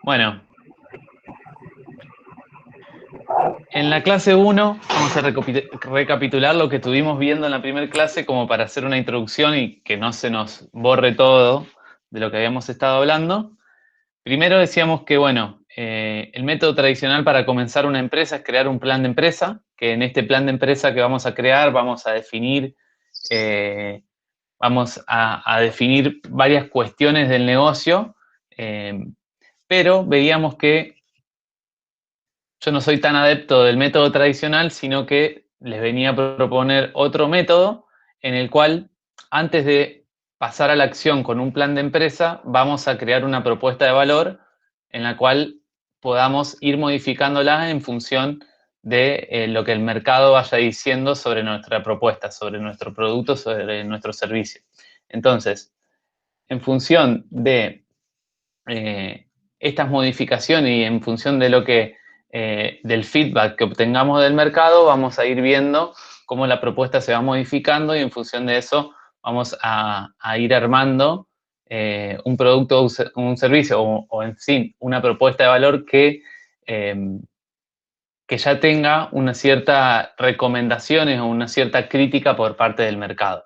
Bueno, en la clase 1 vamos a recapitular lo que estuvimos viendo en la primera clase como para hacer una introducción y que no se nos borre todo de lo que habíamos estado hablando. Primero decíamos que, bueno, el método tradicional para comenzar una empresa es crear un plan de empresa, que en este plan de empresa que vamos a crear vamos a definir, definir varias cuestiones del negocio, pero veíamos que yo no soy tan adepto del método tradicional, sino que les venía a proponer otro método en el cual, antes de pasar a la acción con un plan de empresa, vamos a crear una propuesta de valor en la cual podamos ir modificándola en función de lo que el mercado vaya diciendo sobre nuestra propuesta, sobre nuestro producto, sobre nuestro servicio. Entonces, en función de estas modificaciones y en función de lo que del feedback que obtengamos del mercado, vamos a ir viendo cómo la propuesta se va modificando y en función de eso vamos a ir armando un producto, un servicio o en sí una propuesta de valor que ya tenga una cierta recomendaciones o una cierta crítica por parte del mercado.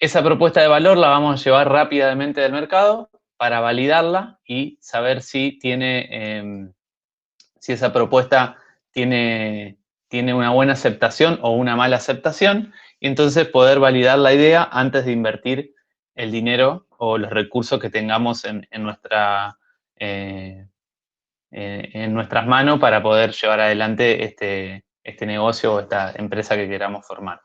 Esa propuesta de valor la vamos a llevar rápidamente del mercado para validarla y saber si si esa propuesta tiene una buena aceptación o una mala aceptación, y entonces poder validar la idea antes de invertir el dinero o los recursos que tengamos en nuestras manos para poder llevar adelante este negocio o esta empresa que queramos formar.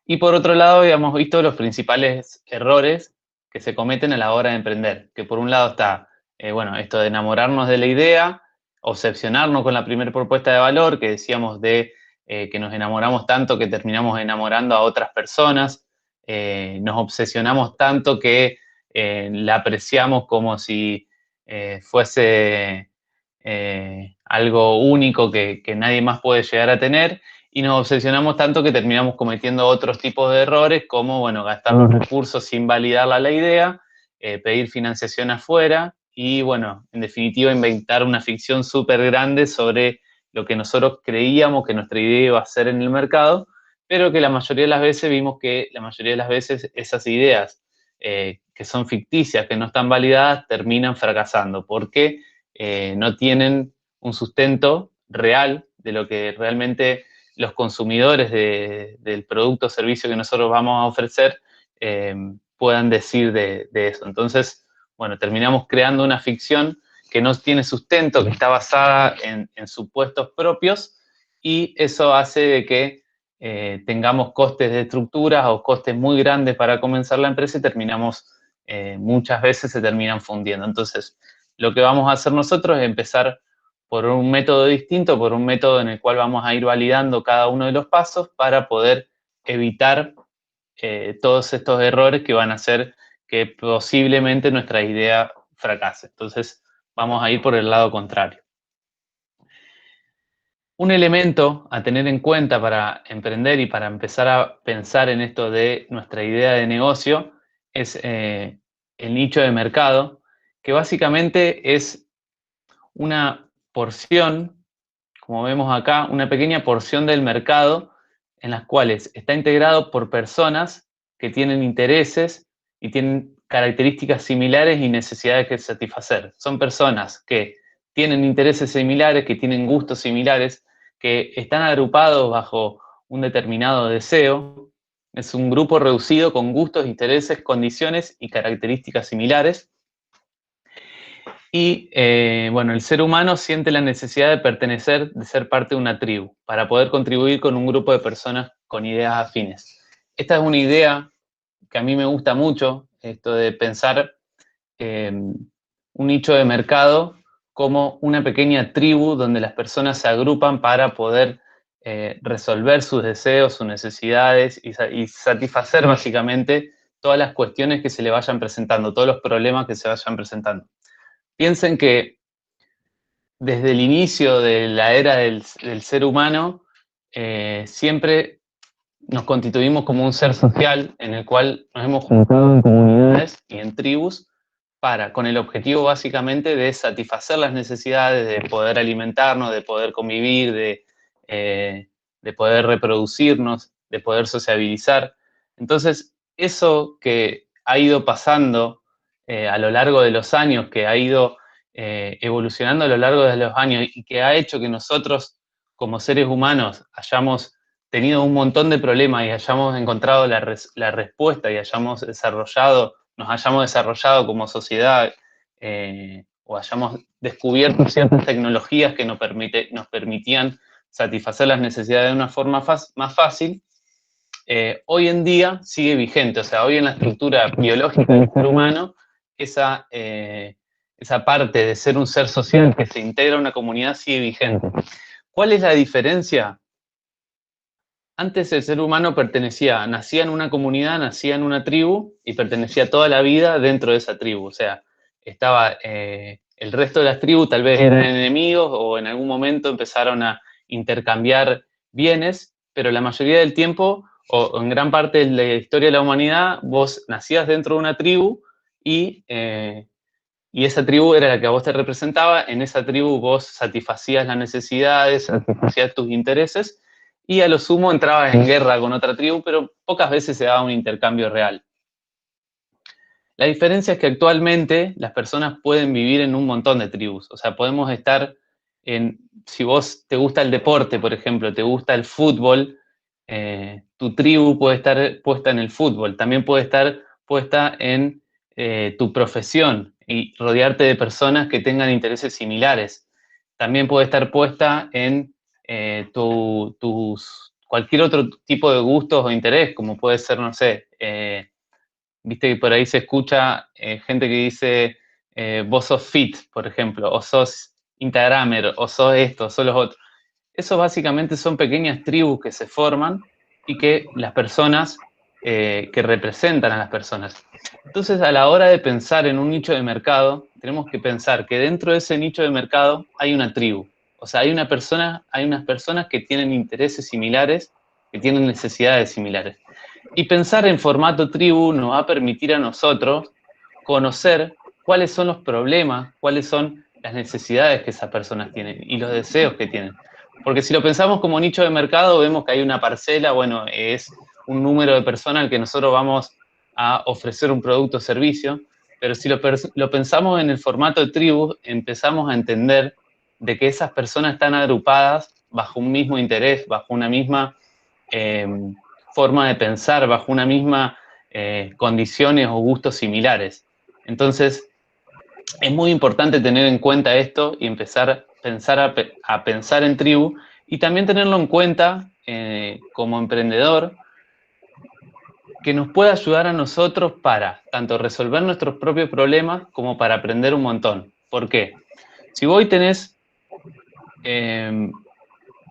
Y por otro lado, habíamos visto los principales errores que se cometen a la hora de emprender, que por un lado está, esto de enamorarnos de la idea, obsesionarnos con la primera propuesta de valor, que decíamos de que nos enamoramos tanto que terminamos enamorando a otras personas, nos obsesionamos tanto que la apreciamos como si fuese algo único que nadie más puede llegar a tener, y nos obsesionamos tanto que terminamos cometiendo otros tipos de errores, como, gastar los recursos sin validar la idea, pedir financiación afuera y, en definitiva, inventar una ficción súper grande sobre lo que nosotros creíamos que nuestra idea iba a ser en el mercado, pero que la mayoría de las veces vimos que la mayoría de las veces esas ideas que son ficticias, que no están validadas, terminan fracasando, porque no tienen un sustento real de lo que realmente los consumidores del producto o servicio que nosotros vamos a ofrecer puedan decir de eso. Entonces, terminamos creando una ficción que no tiene sustento, que está basada en supuestos propios, y eso hace de que tengamos costes de estructuras o costes muy grandes para comenzar la empresa y muchas veces se terminan fundiendo. Entonces, lo que vamos a hacer nosotros es empezar por un método distinto, por un método en el cual vamos a ir validando cada uno de los pasos para poder evitar todos estos errores que van a hacer que posiblemente nuestra idea fracase. Entonces, vamos a ir por el lado contrario. Un elemento a tener en cuenta para emprender y para empezar a pensar en esto de nuestra idea de negocio es el nicho de mercado, que básicamente es una porción, como vemos acá, una pequeña porción del mercado en las cuales está integrado por personas que tienen intereses y tienen características similares y necesidades que satisfacer. Son personas que tienen intereses similares, que tienen gustos similares, que están agrupados bajo un determinado deseo. Es un grupo reducido con gustos, intereses, condiciones y características similares. Y, el ser humano siente la necesidad de pertenecer, de ser parte de una tribu, para poder contribuir con un grupo de personas con ideas afines. Esta es una idea que a mí me gusta mucho, esto de pensar un nicho de mercado como una pequeña tribu donde las personas se agrupan para poder resolver sus deseos, sus necesidades y satisfacer básicamente todas las cuestiones que se le vayan presentando, todos los problemas que se vayan presentando. Piensen que desde el inicio de la era del ser humano, siempre nos constituimos como un ser social en el cual nos hemos juntado en comunidades y en tribus con el objetivo básicamente de satisfacer las necesidades, de poder alimentarnos, de poder convivir, de poder reproducirnos, de poder sociabilizar. Entonces, eso que ha ido pasando a lo largo de los años, que ha ido evolucionando a lo largo de los años y que ha hecho que nosotros como seres humanos hayamos tenido un montón de problemas y hayamos encontrado la respuesta y nos hayamos desarrollado como sociedad o hayamos descubierto ciertas tecnologías que nos permitían satisfacer las necesidades de una forma más fácil, hoy en día sigue vigente. O sea, hoy en la estructura biológica del ser humano, esa parte de ser un ser social que se integra a una comunidad sigue vigente. ¿Cuál es la diferencia? Antes el ser humano nacía en una comunidad, nacía en una tribu y pertenecía toda la vida dentro de esa tribu. O sea, estaba el resto de las tribus tal vez eran enemigos o en algún momento empezaron a intercambiar bienes, pero la mayoría del tiempo o en gran parte de la historia de la humanidad vos nacías dentro de una tribu y esa tribu era la que a vos te representaba. En esa tribu vos satisfacías las necesidades, satisfacías tus intereses y a lo sumo entrabas en guerra con otra tribu, pero pocas veces se daba un intercambio real. La diferencia es que actualmente las personas pueden vivir en un montón de tribus. O sea, podemos estar si vos te gusta el deporte, por ejemplo, te gusta el fútbol, tu tribu puede estar puesta en el fútbol. También puede estar puesta en tu profesión y rodearte de personas que tengan intereses similares. También puede estar puesta en cualquier otro tipo de gustos o interés, como puede ser, no sé, viste que por ahí se escucha gente que dice, vos sos fit, por ejemplo, o sos instagramer, o sos esto, o sos los otros. Eso básicamente son pequeñas tribus que se forman y que las personas, que representan a las personas. Entonces, a la hora de pensar en un nicho de mercado, tenemos que pensar que dentro de ese nicho de mercado hay una tribu. O sea, hay unas personas que tienen intereses similares, que tienen necesidades similares. Y pensar en formato tribu nos va a permitir a nosotros conocer cuáles son los problemas, cuáles son las necesidades que esas personas tienen y los deseos que tienen. Porque si lo pensamos como nicho de mercado, vemos que hay una parcela, bueno, es un número de personas al que nosotros vamos a ofrecer un producto o servicio, pero si lo pensamos en el formato de tribu, empezamos a entender de que esas personas están agrupadas bajo un mismo interés, bajo una misma forma de pensar, bajo una misma condiciones o gustos similares. Entonces, es muy importante tener en cuenta esto y empezar a pensar en tribu y también tenerlo en cuenta como emprendedor, que nos puede ayudar a nosotros para tanto resolver nuestros propios problemas como para aprender un montón. ¿Por qué? Si vos hoy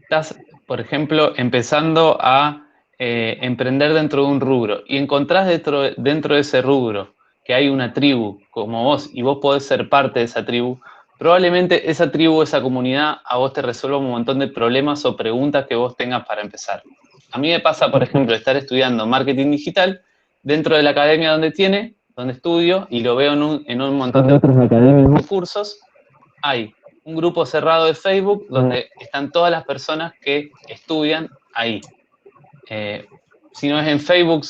estás, por ejemplo, empezando a emprender dentro de un rubro y encontrás dentro de ese rubro que hay una tribu como vos y vos podés ser parte de esa tribu, probablemente esa tribu, esa comunidad a vos te resuelva un montón de problemas o preguntas que vos tengas para empezar. A mí me pasa, por ejemplo, estar estudiando marketing digital dentro de la academia donde estudio y lo veo en un montón de otras academias o cursos. Hay un grupo cerrado de Facebook donde están todas las personas que estudian ahí. Si no es en Facebook,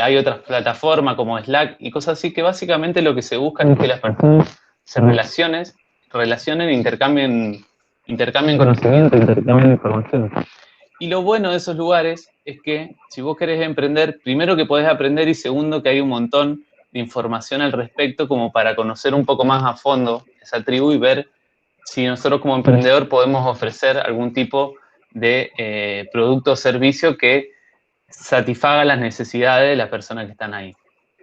hay otras plataformas como Slack y cosas así que básicamente lo que se busca es que las personas se relacionen e intercambien conocimiento, intercambien información. Y lo bueno de esos lugares es que si vos querés emprender, primero que podés aprender y segundo que hay un montón de información al respecto como para conocer un poco más a fondo esa tribu y ver si nosotros como emprendedor podemos ofrecer algún tipo de producto o servicio que satisfaga las necesidades de las personas que están ahí.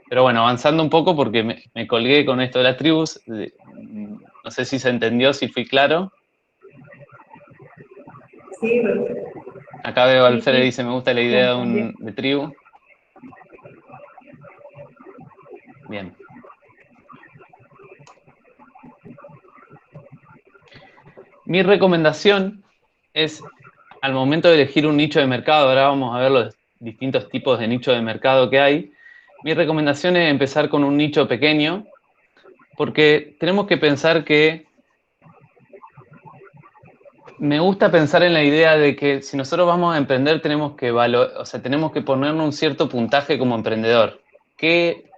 Pero bueno, avanzando un poco porque me colgué con esto de las tribus, no sé si se entendió, si fui claro. Sí, Acá veo a Alfredo dice, me gusta la idea de tribu. Bien. Mi recomendación es, al momento de elegir un nicho de mercado, ahora vamos a ver los distintos tipos de nicho de mercado que hay, mi recomendación es empezar con un nicho pequeño, Porque tenemos que pensar que me gusta pensar en la idea de que si nosotros vamos a emprender tenemos que tenemos que ponernos un cierto puntaje como emprendedor. ¿Qué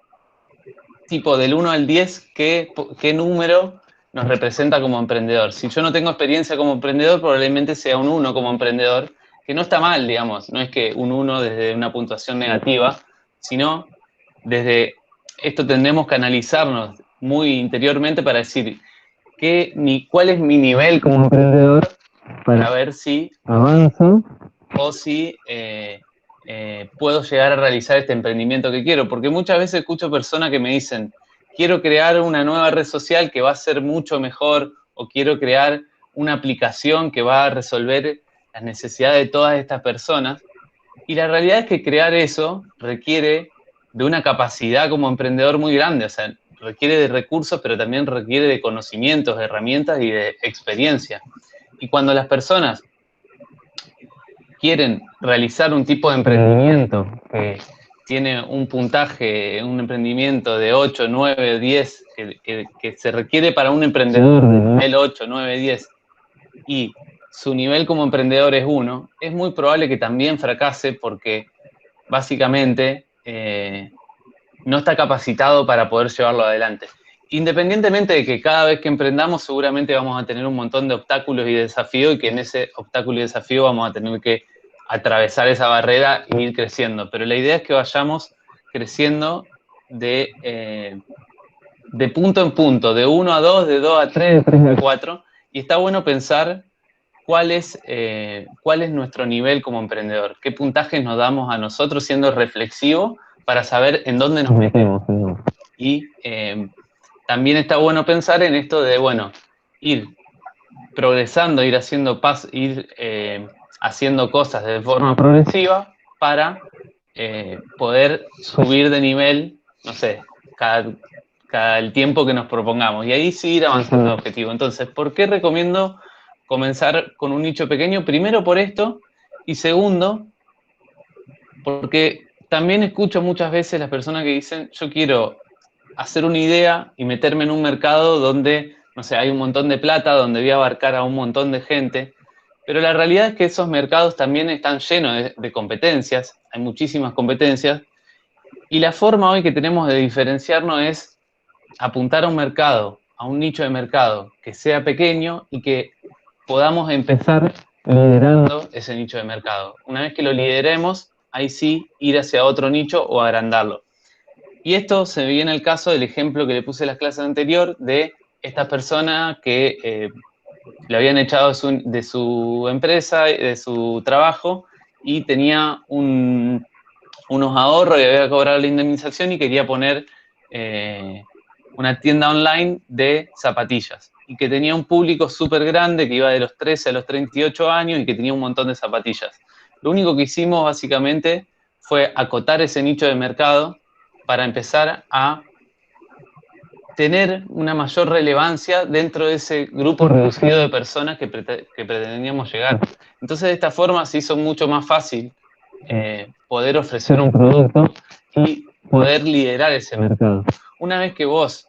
tipo del 1 al 10, qué número nos representa como emprendedor? Si yo no tengo experiencia como emprendedor, probablemente sea un 1 como emprendedor, que no está mal, digamos, no es que un 1 desde una puntuación negativa, sino desde esto tendremos que analizarnos muy interiormente para decir cuál es mi nivel como emprendedor para ver si avanzo o si puedo llegar a realizar este emprendimiento que quiero. Porque muchas veces escucho personas que me dicen, quiero crear una nueva red social que va a ser mucho mejor, o quiero crear una aplicación que va a resolver las necesidades de todas estas personas. Y la realidad es que crear eso requiere de una capacidad como emprendedor muy grande, o sea, requiere de recursos, pero también requiere de conocimientos, de herramientas y de experiencia. Y cuando las personas quieren realizar un tipo de emprendimiento que tiene un puntaje, un emprendimiento de 8, 9, 10, que se requiere para un emprendedor de nivel 8, 9, 10, y su nivel como emprendedor es 1, es muy probable que también fracase porque básicamente no está capacitado para poder llevarlo adelante. Independientemente de que cada vez que emprendamos seguramente vamos a tener un montón de obstáculos y desafíos y que en ese obstáculo y desafío vamos a tener que atravesar esa barrera e ir creciendo. Pero la idea es que vayamos creciendo de punto en punto, de 1 a 2, de 2 a 3, de 3 a 4. Y está bueno pensar cuál es nuestro nivel como emprendedor, qué puntajes nos damos a nosotros siendo reflexivos para saber en dónde nos metemos. Y también está bueno pensar en esto de, bueno, ir progresando, ir haciendo haciendo cosas de forma progresiva para poder subir de nivel, no sé, cada el tiempo que nos propongamos. Y ahí sí ir avanzando el objetivo. Entonces, ¿por qué recomiendo comenzar con un nicho pequeño? Primero por esto, y segundo, porque también escucho muchas veces las personas que dicen, yo quiero hacer una idea y meterme en un mercado donde, no sé, hay un montón de plata, donde voy a abarcar a un montón de gente, pero la realidad es que esos mercados también están llenos de competencias, hay muchísimas competencias, y la forma hoy que tenemos de diferenciarnos es apuntar a un mercado, a un nicho de mercado que sea pequeño y que podamos empezar liderando ese nicho de mercado. Una vez que lo lideremos, ahí sí ir hacia otro nicho o agrandarlo. Y esto se viene el caso del ejemplo que le puse en la clase anterior de esta persona que le habían echado de su empresa, de su trabajo, y tenía unos ahorros y había cobrado la indemnización y quería poner una tienda online de zapatillas. Y que tenía un público súper grande que iba de los 13 a los 38 años y que tenía un montón de zapatillas. Lo único que hicimos básicamente fue acotar ese nicho de mercado para empezar a tener una mayor relevancia dentro de ese grupo reducido de personas que pretendíamos llegar. Entonces, de esta forma se hizo mucho más fácil poder ofrecer un producto y poder liderar ese mercado. Una vez que vos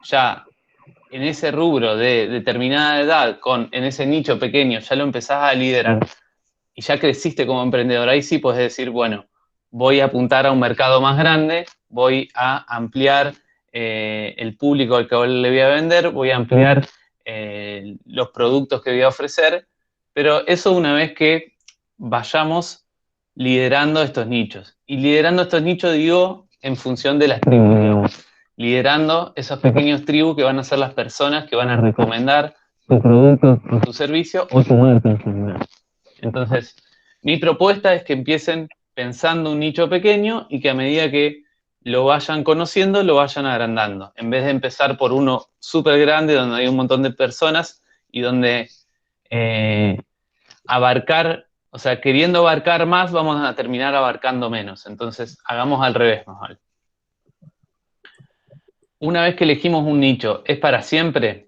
ya en ese rubro de determinada edad, en ese nicho pequeño, ya lo empezás a liderar y ya creciste como emprendedor, ahí sí podés decir, bueno, voy a apuntar a un mercado más grande, voy a ampliar el público al que le voy a vender, voy a ampliar los productos que voy a ofrecer, pero eso una vez que vayamos liderando estos nichos. Y liderando estos nichos, digo, en función de las tribus, digamos. Liderando esos pequeños tribus que van a ser las personas que van a recomendar tu producto, tu servicio o tu marca en general. Entonces, mi propuesta es que empiecen pensando un nicho pequeño y que a medida que lo vayan conociendo, lo vayan agrandando. En vez de empezar por uno súper grande, donde hay un montón de personas y donde o sea, queriendo abarcar más, vamos a terminar abarcando menos. Entonces, hagamos al revés, más vale. Una vez que elegimos un nicho, ¿es para siempre?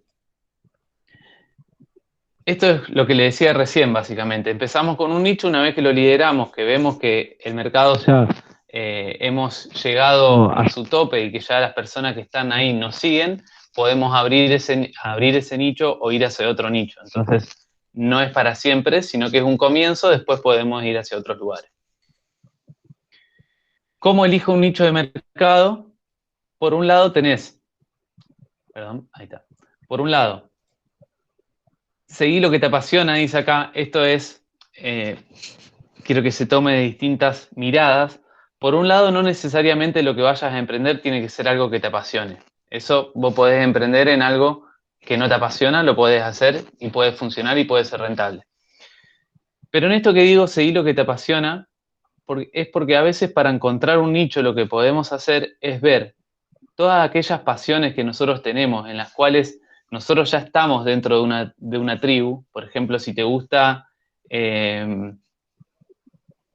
Esto es lo que le decía recién, básicamente. Empezamos con un nicho, una vez que lo lideramos, que vemos que el mercado ya hemos llegado a su tope y que ya las personas que están ahí nos siguen, podemos abrir ese nicho o ir hacia otro nicho. Entonces, no es para siempre, sino que es un comienzo, después podemos ir hacia otros lugares. ¿Cómo elijo un nicho de mercado? Por un lado tenés, perdón, ahí está. Por un lado, seguí lo que te apasiona, dice acá. Esto es, quiero que se tome de distintas miradas. Por un lado, no necesariamente lo que vayas a emprender tiene que ser algo que te apasione. Eso vos podés emprender en algo que no te apasiona, lo podés hacer y puede funcionar y puede ser rentable. Pero en esto que digo, seguí lo que te apasiona, es porque a veces para encontrar un nicho lo que podemos hacer es ver todas aquellas pasiones que nosotros tenemos, en las cuales nosotros ya estamos dentro de una tribu. Por ejemplo, si te gusta,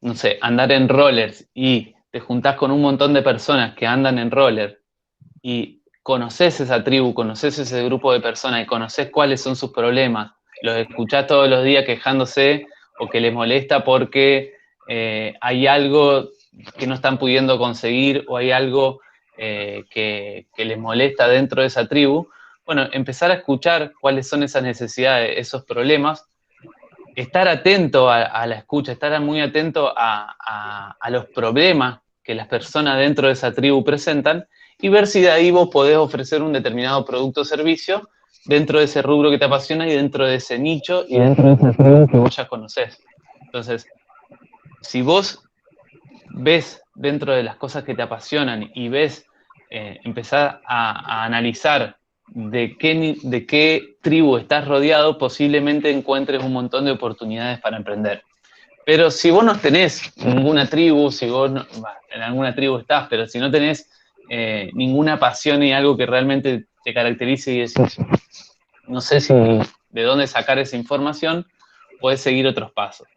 no sé, andar en rollers y te juntás con un montón de personas que andan en roller y conoces esa tribu, conoces ese grupo de personas y conoces cuáles son sus problemas, los escuchás todos los días quejándose o que les molesta porque hay algo que no están pudiendo conseguir o hay algo que les molesta dentro de esa tribu. Bueno, empezar a escuchar cuáles son esas necesidades, esos problemas, estar atento a la escucha, estar muy atento a los problemas que las personas dentro de esa tribu presentan y ver si de ahí vos podés ofrecer un determinado producto o servicio dentro de ese rubro que te apasiona y dentro de ese nicho y dentro de esa tribu que vos ya conocés. Entonces, si vos ves dentro de las cosas que te apasionan y ves, empezar a analizar de qué tribu estás rodeado, posiblemente encuentres un montón de oportunidades para emprender. Pero si vos no tenés ninguna tribu, si vos no, en alguna tribu estás, pero si no tenés ninguna pasión y algo que realmente te caracterice y decís, no sé si de dónde sacar esa información, puedes seguir otros pasos.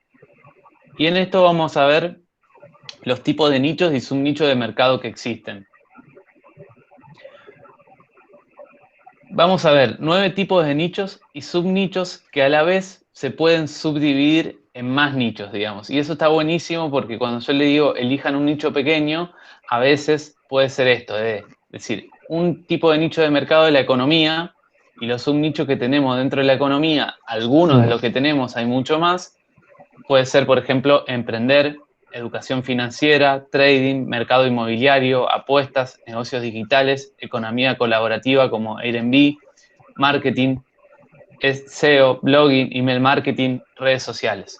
Y en esto vamos a ver los tipos de nichos y subnichos de mercado que existen. Vamos a ver 9 tipos de nichos y subnichos que a la vez se pueden subdividir en más nichos, digamos. Y eso está buenísimo porque cuando yo le digo elijan un nicho pequeño, a veces puede ser esto, es decir, un tipo de nicho de mercado de la economía y los subnichos que tenemos dentro de la economía, algunos de los que tenemos, hay mucho más. Puede ser, por ejemplo, emprender, educación financiera, trading, mercado inmobiliario, apuestas, negocios digitales, economía colaborativa como Airbnb, marketing, SEO, blogging, email marketing, redes sociales.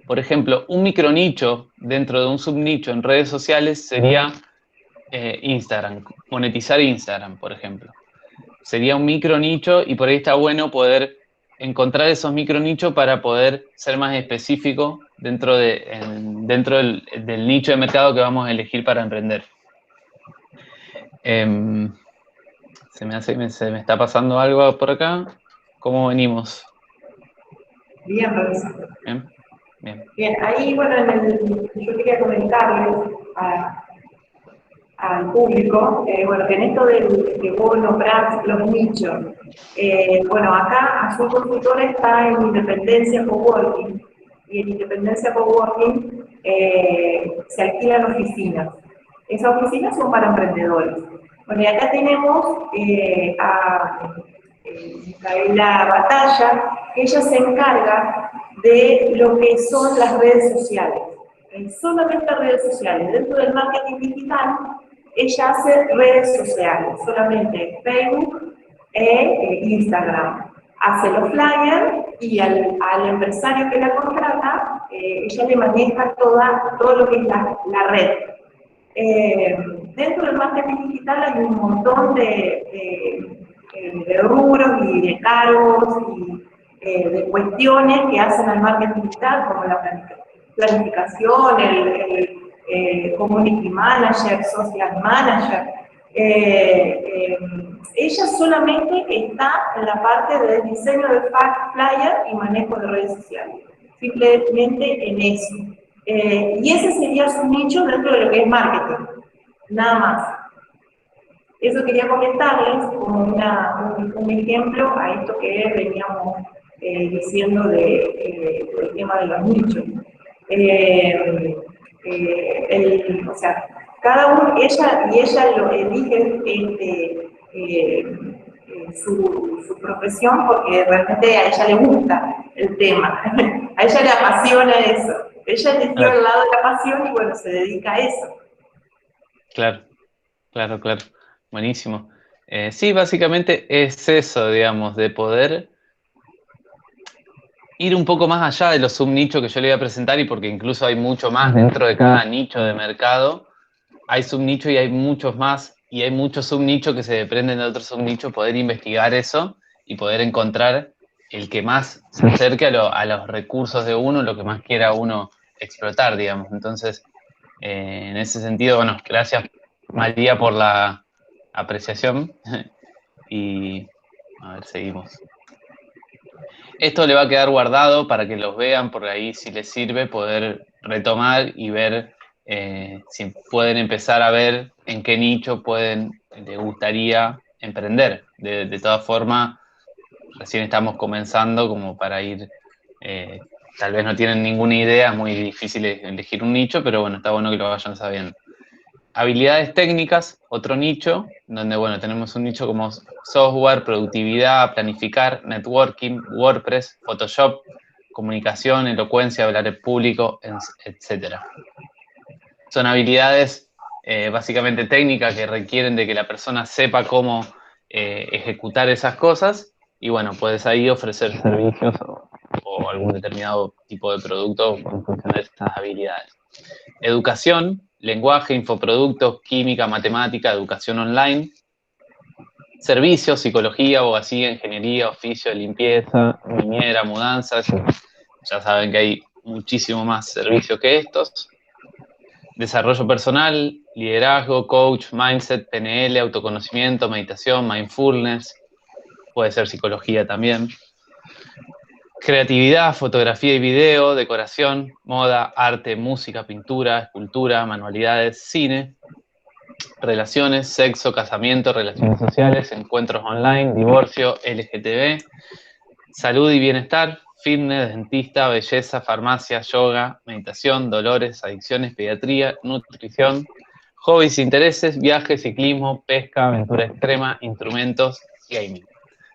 Por ejemplo, un micronicho dentro de un subnicho en redes sociales sería Instagram, monetizar Instagram, por ejemplo. Sería un micronicho y por ahí está bueno poder encontrar esos micronichos para poder ser más específico dentro del nicho de mercado que vamos a elegir para emprender. Se me está pasando algo por acá. ¿Cómo venimos? Bien, revisando. Bien, bien. Bien, ahí, bueno, yo quería comentarles al público, bueno, que en esto que vos nombrás los nichos, bueno, acá Azul Consultora está en Independencia Coworking, y en Independencia Coworking se alquilan oficinas. Esas oficinas son para emprendedores. Bueno, y acá tenemos a Micaela Batalla, que ella se encarga de lo que son las redes sociales. Solamente redes sociales. Dentro del marketing digital, ella hace redes sociales, solamente Facebook e Instagram. Hace los flyers y al empresario que la contrata, ella le maneja todo lo que es la red. Dentro del marketing digital hay un montón de rubros y de cargos y de cuestiones que hacen al marketing digital, como la planificación, el community manager, social manager. Ella solamente está en la parte de diseño de flyer y manejo de redes sociales, simplemente en eso. Y ese sería su nicho dentro de lo que es marketing, nada más. Eso quería comentarles como un ejemplo a esto que veníamos diciendo del tema de los nichos. O sea, cada uno, ella lo elige su profesión porque realmente a ella le gusta el tema, a ella le apasiona eso. Ella eligió el lado de la pasión y bueno, se dedica a eso. Claro, claro, claro. Buenísimo. Sí, básicamente es eso, digamos, de poder ir un poco más allá de los subnichos que yo le voy a presentar y porque incluso hay mucho más dentro de cada nicho de mercado. Hay subnichos y hay muchos más y hay muchos subnichos que se desprenden de otros subnichos, poder investigar eso y poder encontrar el que más se acerque a los recursos de uno, lo que más quiera uno explotar, digamos. Entonces, en ese sentido, bueno, gracias María por la apreciación y a ver, seguimos. Esto le va a quedar guardado para que los vean, por ahí si les sirve poder retomar y ver si pueden empezar a ver en qué nicho les gustaría emprender. De todas formas, recién estamos comenzando como para ir, tal vez no tienen ninguna idea, es muy difícil elegir un nicho, pero bueno, está bueno que lo vayan sabiendo. Habilidades técnicas, otro nicho, donde bueno, tenemos un nicho como software, productividad, planificar, networking, WordPress, Photoshop, comunicación, elocuencia, hablar en público, etc. Son habilidades básicamente técnicas que requieren de que la persona sepa cómo ejecutar esas cosas y bueno, puedes ahí ofrecer servicios o algún determinado tipo de producto en función de estas habilidades. Educación, lenguaje, infoproductos, química, matemática, educación online. Servicios, psicología, abogacía, ingeniería, oficio, limpieza, niñera, mudanzas. Ya saben que hay muchísimo más servicios que estos. Desarrollo personal, liderazgo, coach, mindset, PNL, autoconocimiento, meditación, mindfulness. Puede ser psicología también. Creatividad, fotografía y video, decoración, moda, arte, música, pintura, escultura, manualidades, cine, relaciones, sexo, casamiento, relaciones sociales, encuentros online, divorcio, LGTB, salud y bienestar, fitness, dentista, belleza, farmacia, yoga, meditación, dolores, adicciones, pediatría, nutrición, hobbies, intereses, viajes, ciclismo, pesca, aventura extrema, instrumentos, gaming.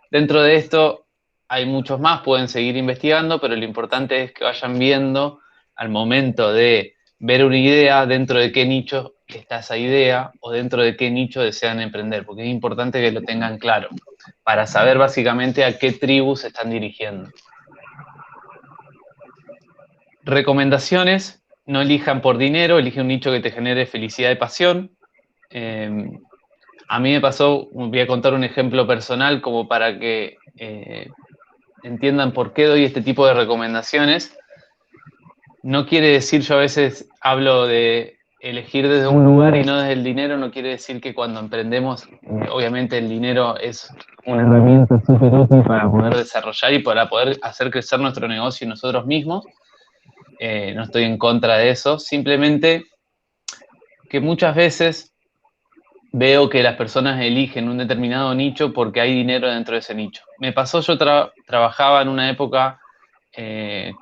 Dentro de esto hay muchos más, pueden seguir investigando, pero lo importante es que vayan viendo al momento de ver una idea dentro de qué nicho está esa idea o dentro de qué nicho desean emprender, porque es importante que lo tengan claro para saber básicamente a qué tribu se están dirigiendo. Recomendaciones, no elijan por dinero, elige un nicho que te genere felicidad y pasión. A mí me pasó, voy a contar un ejemplo personal como para que entiendan por qué doy este tipo de recomendaciones. No quiere decir, yo a veces hablo de elegir desde un lugar y no desde el dinero, no quiere decir que cuando emprendemos, obviamente el dinero es una herramienta súper útil para poder desarrollar y para poder hacer crecer nuestro negocio y nosotros mismos. No estoy en contra de eso, simplemente que muchas veces veo que las personas eligen un determinado nicho porque hay dinero dentro de ese nicho. Me pasó, yo trabajaba en una época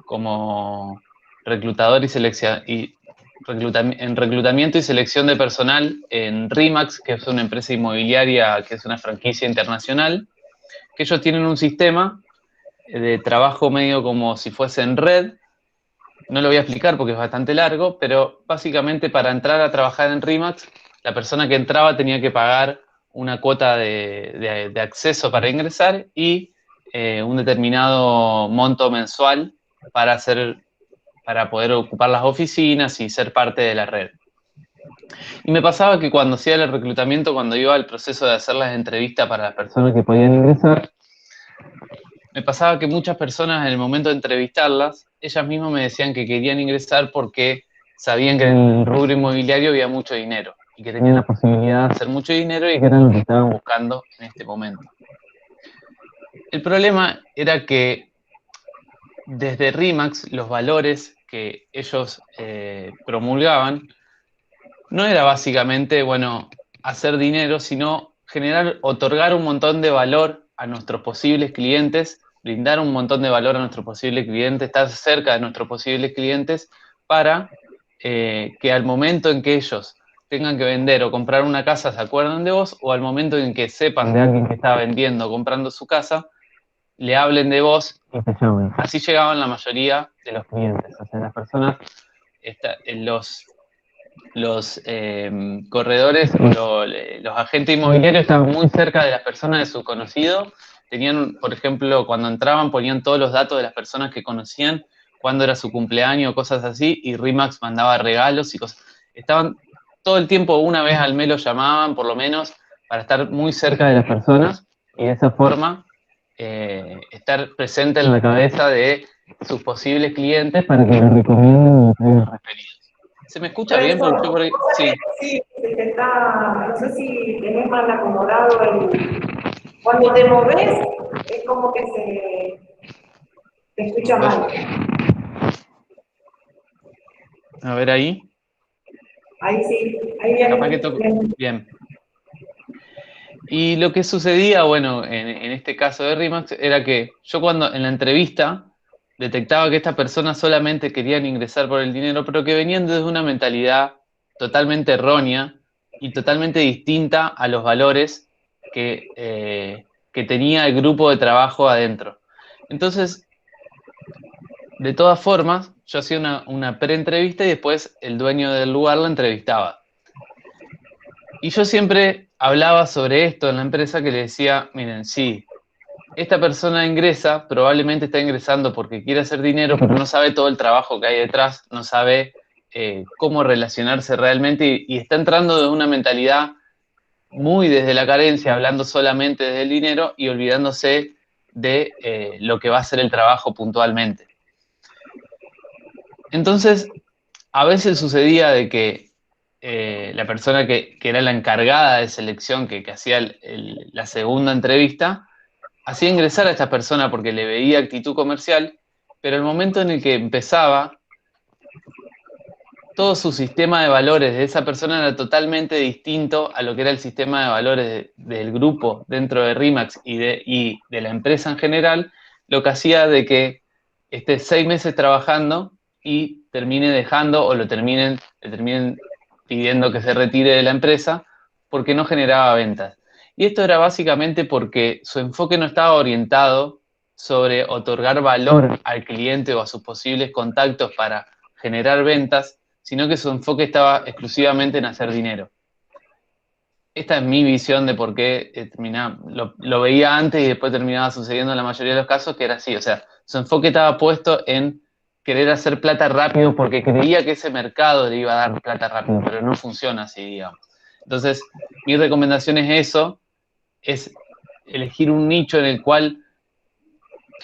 como reclutador en reclutamiento y selección de personal en RIMAX, que es una empresa inmobiliaria, que es una franquicia internacional, que ellos tienen un sistema de trabajo medio como si fuese en red. No lo voy a explicar porque es bastante largo, pero básicamente para entrar a trabajar en RIMAX, la persona que entraba tenía que pagar una cuota de acceso para ingresar y un determinado monto mensual para poder ocupar las oficinas y ser parte de la red. Y me pasaba que cuando hacía el reclutamiento, cuando iba al proceso de hacer las entrevistas para las personas que podían ingresar, me pasaba que muchas personas en el momento de entrevistarlas, ellas mismas me decían que querían ingresar porque sabían que en el rubro inmobiliario había mucho dinero y que tenían la posibilidad de hacer mucho dinero y que era lo que estaban buscando en este momento. El problema era que desde RIMAX los valores que ellos promulgaban no era básicamente, bueno, hacer dinero, sino otorgar un montón de valor a nuestros posibles clientes, brindar un montón de valor a nuestros posibles clientes, estar cerca de nuestros posibles clientes para que al momento en que ellos tengan que vender o comprar una casa se acuerdan de vos, o al momento en que sepan de alguien que está vendiendo o comprando su casa, le hablen de vos y te llamen. Así llegaban la mayoría de los clientes. O sea, las personas, los corredores o los agentes inmobiliarios estaban muy cerca de las personas de su conocido. Tenían, por ejemplo, cuando entraban ponían todos los datos de las personas que conocían, cuándo era su cumpleaños, cosas así, y RE/MAX mandaba regalos y cosas. Estaban todo el tiempo, una vez al mes lo llamaban, por lo menos, para estar muy cerca de las personas y de esa forma estar presente en la cabeza de sus posibles clientes para que los recomienden y traigan referidos. ¿Se me escucha bien? Porque yo por ahí... Sí. Sí, no sé si tenés mal acomodado cuando te moves, es como que te escucha mal. A ver ahí. Ahí sí, ahí bien. Capaz que toco. Bien. Y lo que sucedía, bueno, en este caso de RE/MAX, era que yo cuando en la entrevista detectaba que estas personas solamente querían ingresar por el dinero, pero que venían desde una mentalidad totalmente errónea y totalmente distinta a los valores que tenía el grupo de trabajo adentro. Entonces, de todas formas, yo hacía una pre-entrevista y después el dueño del lugar la entrevistaba. Y yo siempre hablaba sobre esto en la empresa, que le decía, miren, sí, esta persona ingresa, probablemente está ingresando porque quiere hacer dinero, pero no sabe todo el trabajo que hay detrás, no sabe cómo relacionarse realmente y está entrando de una mentalidad muy desde la carencia, hablando solamente desde el dinero y olvidándose de lo que va a ser el trabajo puntualmente. Entonces, a veces sucedía de que la persona que era la encargada de selección, que hacía la segunda entrevista, hacía ingresar a esta persona porque le veía actitud comercial, pero el momento en el que empezaba, todo su sistema de valores de esa persona era totalmente distinto a lo que era el sistema de valores del grupo dentro de RE/MAX y de la empresa en general, lo que hacía de que esté 6 meses trabajando y termine dejando o le terminen pidiendo que se retire de la empresa porque no generaba ventas. Y esto era básicamente porque su enfoque no estaba orientado sobre otorgar valor al cliente o a sus posibles contactos para generar ventas, sino que su enfoque estaba exclusivamente en hacer dinero. Esta es mi visión de por qué lo veía antes y después terminaba sucediendo en la mayoría de los casos, que era así. O sea, su enfoque estaba puesto en querer hacer plata rápido porque creía que ese mercado le iba a dar plata rápido, pero no funciona así, digamos. Entonces, mi recomendación es eso, es elegir un nicho en el cual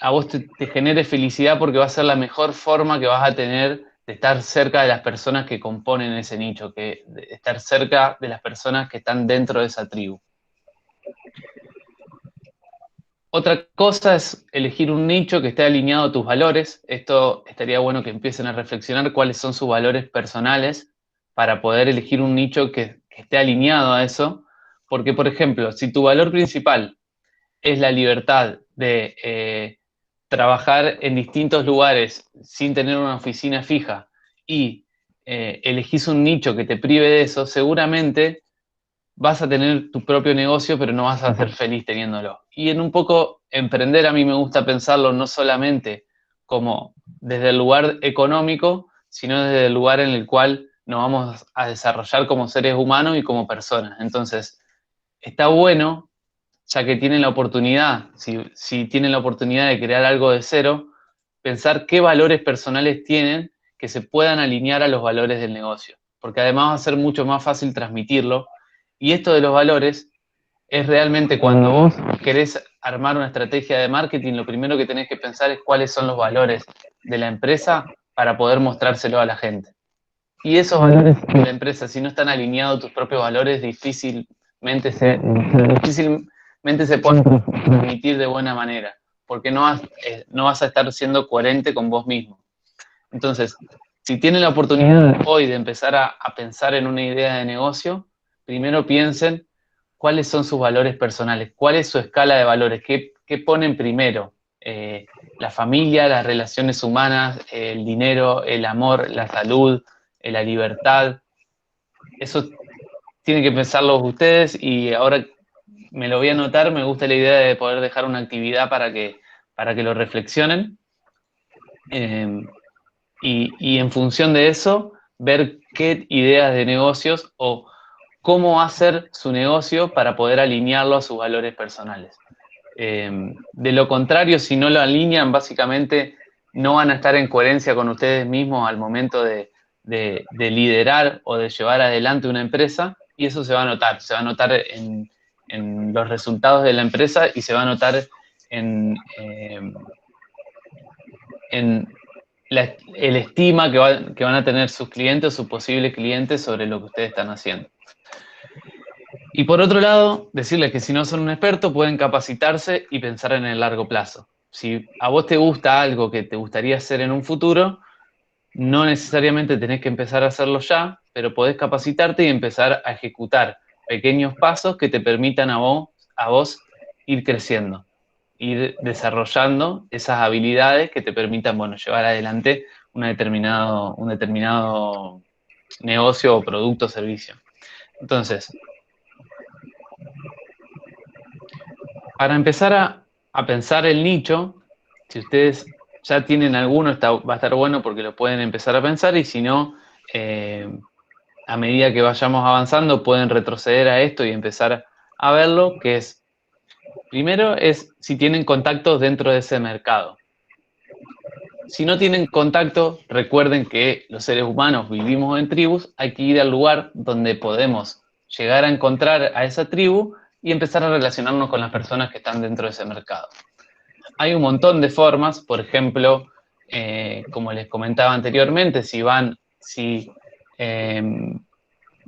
a vos te genere felicidad porque va a ser la mejor forma que vas a tener de estar cerca de las personas que componen ese nicho, de estar cerca de las personas que están dentro de esa tribu. Otra cosa es elegir un nicho que esté alineado a tus valores. Esto estaría bueno que empiecen a reflexionar cuáles son sus valores personales para poder elegir un nicho que esté alineado a eso. Porque, por ejemplo, si tu valor principal es la libertad de trabajar en distintos lugares sin tener una oficina fija y elegís un nicho que te prive de eso, seguramente vas a tener tu propio negocio, pero no vas a ser feliz teniéndolo. Y en un poco emprender a mí me gusta pensarlo no solamente como desde el lugar económico, sino desde el lugar en el cual nos vamos a desarrollar como seres humanos y como personas. Entonces, está bueno, ya que tienen la oportunidad, si tienen la oportunidad de crear algo de cero, pensar qué valores personales tienen que se puedan alinear a los valores del negocio, porque además va a ser mucho más fácil transmitirlo. Y esto de los valores es realmente cuando vos querés armar una estrategia de marketing, lo primero que tenés que pensar es cuáles son los valores de la empresa para poder mostrárselo a la gente. Y esos valores de la empresa, si no están alineados a tus propios valores, difícilmente se pueden transmitir de buena manera, porque no vas a estar siendo coherente con vos mismo. Entonces, si tienen la oportunidad hoy de empezar a pensar en una idea de negocio, primero piensen cuáles son sus valores personales, cuál es su escala de valores, qué ponen primero. La familia, las relaciones humanas, el dinero, el amor, la salud, la libertad. Eso tienen que pensarlo ustedes, y ahora me lo voy a anotar. Me gusta la idea de poder dejar una actividad para que lo reflexionen. Y en función de eso, ver qué ideas de negocios o cómo hacer su negocio para poder alinearlo a sus valores personales. De lo contrario, si no lo alinean, básicamente no van a estar en coherencia con ustedes mismos al momento de liderar o de llevar adelante una empresa, y eso se va a notar en los resultados de la empresa, y se va a notar en el estima que van a tener sus clientes o sus posibles clientes sobre lo que ustedes están haciendo. Y por otro lado, decirles que si no son un experto, pueden capacitarse y pensar en el largo plazo. Si a vos te gusta algo que te gustaría hacer en un futuro, no necesariamente tenés que empezar a hacerlo ya, pero podés capacitarte y empezar a ejecutar pequeños pasos que te permitan a vos ir creciendo, ir desarrollando esas habilidades que te permitan, bueno, llevar adelante un determinado negocio o producto o servicio. Entonces, para empezar a pensar el nicho, si ustedes ya tienen alguno, va a estar bueno porque lo pueden empezar a pensar, y si no, a medida que vayamos avanzando pueden retroceder a esto y empezar a verlo, que es, primero es si tienen contactos dentro de ese mercado. Si no tienen contacto, recuerden que los seres humanos vivimos en tribus, hay que ir al lugar donde podemos llegar a encontrar a esa tribu y empezar a relacionarnos con las personas que están dentro de ese mercado. Hay un montón de formas, por ejemplo, como les comentaba anteriormente, si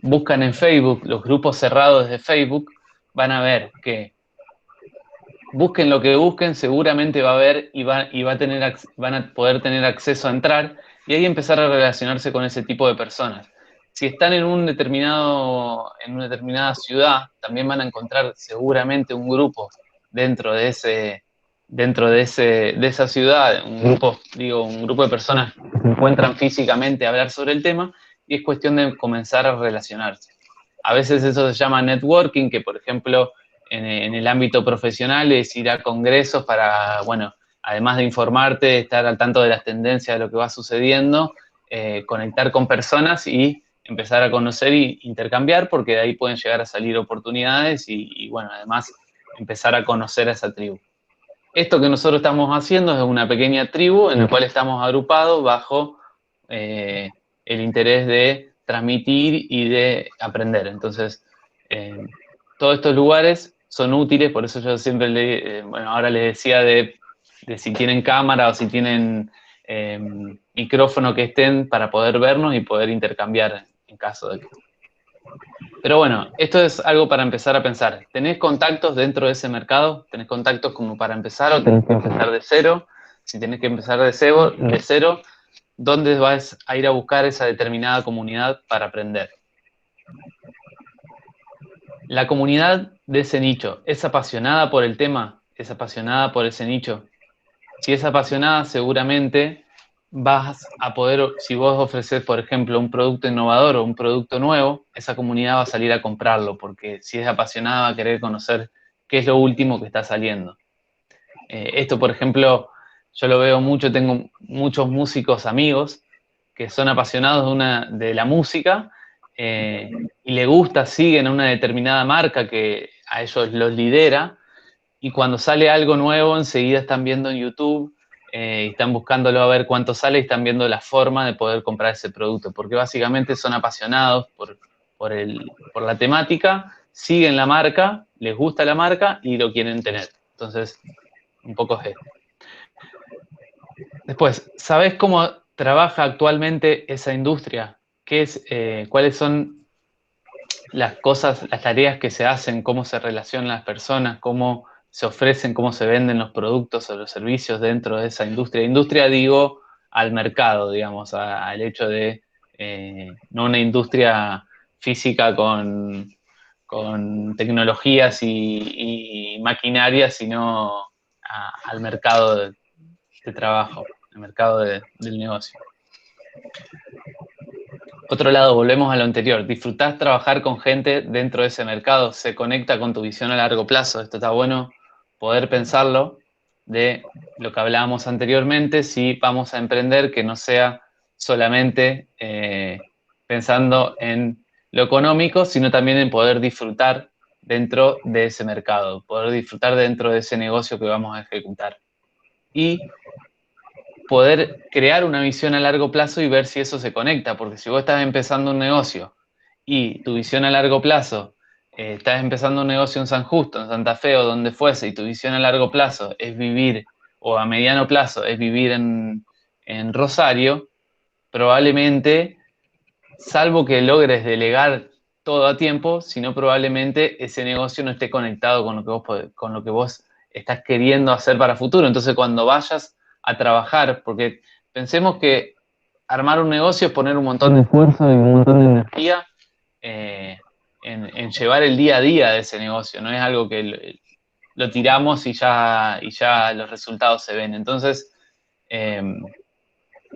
buscan en Facebook los grupos cerrados de Facebook, van a ver que busquen lo que busquen, seguramente va a haber y van a poder tener acceso a entrar y ahí empezar a relacionarse con ese tipo de personas. Si están en una determinada ciudad, también van a encontrar seguramente un grupo dentro de esa ciudad, un grupo de personas que se encuentran físicamente a hablar sobre el tema, y es cuestión de comenzar a relacionarse. A veces eso se llama networking, que por ejemplo en el ámbito profesional es ir a congresos para, bueno, además de informarte, estar al tanto de las tendencias de lo que va sucediendo, conectar con personas y empezar a conocer e intercambiar, porque de ahí pueden llegar a salir oportunidades y bueno, además empezar a conocer a esa tribu. Esto que nosotros estamos haciendo es una pequeña tribu en la cual estamos agrupados bajo el interés de transmitir y de aprender. Entonces, todos estos lugares son útiles, por eso yo siempre ahora les decía de si tienen cámara o si tienen micrófono, que estén para poder vernos y poder intercambiar en caso de que. Pero bueno, esto es algo para empezar a pensar. ¿Tenés contactos dentro de ese mercado? ¿Tenés contactos como para empezar o tenés que empezar de cero? Si tenés que empezar de cero, ¿dónde vas a ir a buscar esa determinada comunidad para aprender? La comunidad de ese nicho, ¿es apasionada por el tema? ¿Es apasionada por ese nicho? Si es apasionada, seguramente vas a poder, si vos ofreces, por ejemplo, un producto innovador o un producto nuevo, esa comunidad va a salir a comprarlo, porque si es apasionada va a querer conocer qué es lo último que está saliendo. Esto, por ejemplo, yo lo veo mucho, tengo muchos músicos amigos que son apasionados de la música, y le gusta, siguen a una determinada marca que a ellos los lidera, y cuando sale algo nuevo enseguida están viendo en YouTube, están buscándolo a ver cuánto sale y están viendo la forma de poder comprar ese producto, porque básicamente son apasionados por la temática, siguen la marca, les gusta la marca y lo quieren tener. Entonces, un poco es esto. Después, ¿sabés cómo trabaja actualmente esa industria? ¿Cuáles son las cosas, las tareas que se hacen, cómo se relacionan las personas, cómo se ofrecen, cómo se venden los productos o los servicios dentro de esa industria? Industria, digo, al mercado, digamos, al hecho de no una industria física con tecnologías y maquinaria, sino al mercado de trabajo, al mercado del negocio. Otro lado, volvemos a lo anterior. Disfrutás trabajar con gente dentro de ese mercado, se conecta con tu visión a largo plazo. Esto está bueno poder pensarlo de lo que hablábamos anteriormente, si vamos a emprender, que no sea solamente pensando en lo económico, sino también en poder disfrutar dentro de ese mercado, poder disfrutar dentro de ese negocio que vamos a ejecutar. Y poder crear una visión a largo plazo y ver si eso se conecta, porque si vos estás empezando un negocio y tu visión a largo plazo, estás empezando un negocio en San Justo, en Santa Fe o donde fuese, y tu visión a largo plazo es vivir, o a mediano plazo es vivir en Rosario, probablemente, salvo que logres delegar todo a tiempo, sino probablemente ese negocio no esté conectado con lo que vos estás queriendo hacer para futuro. Entonces, cuando vayas a trabajar, porque pensemos que armar un negocio es poner un montón de esfuerzo y un montón de energía en llevar el día a día de ese negocio, no es algo que lo tiramos y ya los resultados se ven. Entonces,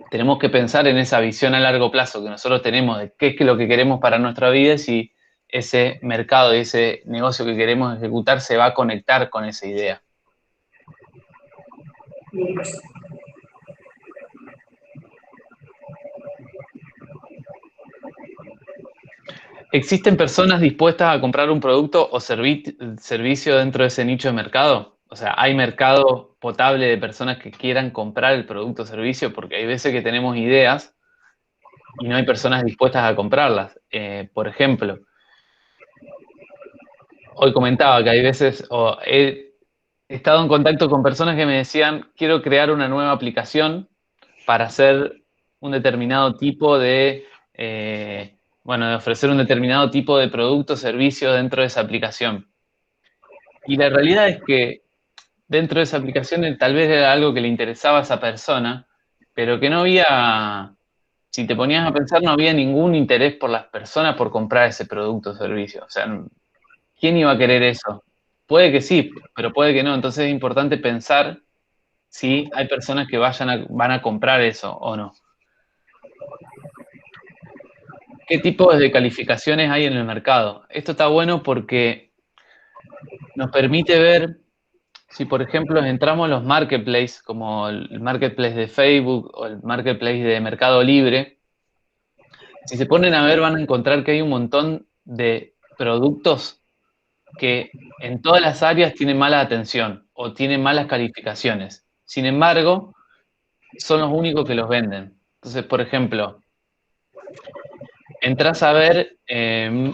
tenemos que pensar en esa visión a largo plazo que nosotros tenemos de qué es lo que queremos para nuestra vida y si ese mercado y ese negocio que queremos ejecutar se va a conectar con esa idea. ¿Existen personas dispuestas a comprar un producto o servicio dentro de ese nicho de mercado? O sea, ¿hay mercado potable de personas que quieran comprar el producto o servicio? Porque hay veces que tenemos ideas y no hay personas dispuestas a comprarlas. Por ejemplo, hoy comentaba que hay veces, o he estado en contacto con personas que me decían, quiero crear una nueva aplicación para hacer un determinado tipo de, de ofrecer un determinado tipo de producto o servicio dentro de esa aplicación. Y la realidad es que dentro de esa aplicación tal vez era algo que le interesaba a esa persona, pero que no había, si te ponías a pensar, no había ningún interés por las personas por comprar ese producto o servicio. O sea, ¿quién iba a querer eso? Puede que sí, pero puede que no. Entonces es importante pensar si hay personas que van a comprar eso o no. ¿Qué tipos de calificaciones hay en el mercado? Esto está bueno porque nos permite ver si, por ejemplo, entramos en los marketplaces, como el marketplace de Facebook o el marketplace de Mercado Libre, si se ponen a ver van a encontrar que hay un montón de productos que en todas las áreas tienen mala atención o tienen malas calificaciones. Sin embargo, son los únicos que los venden. Entonces, por ejemplo, entras a ver, ¿qué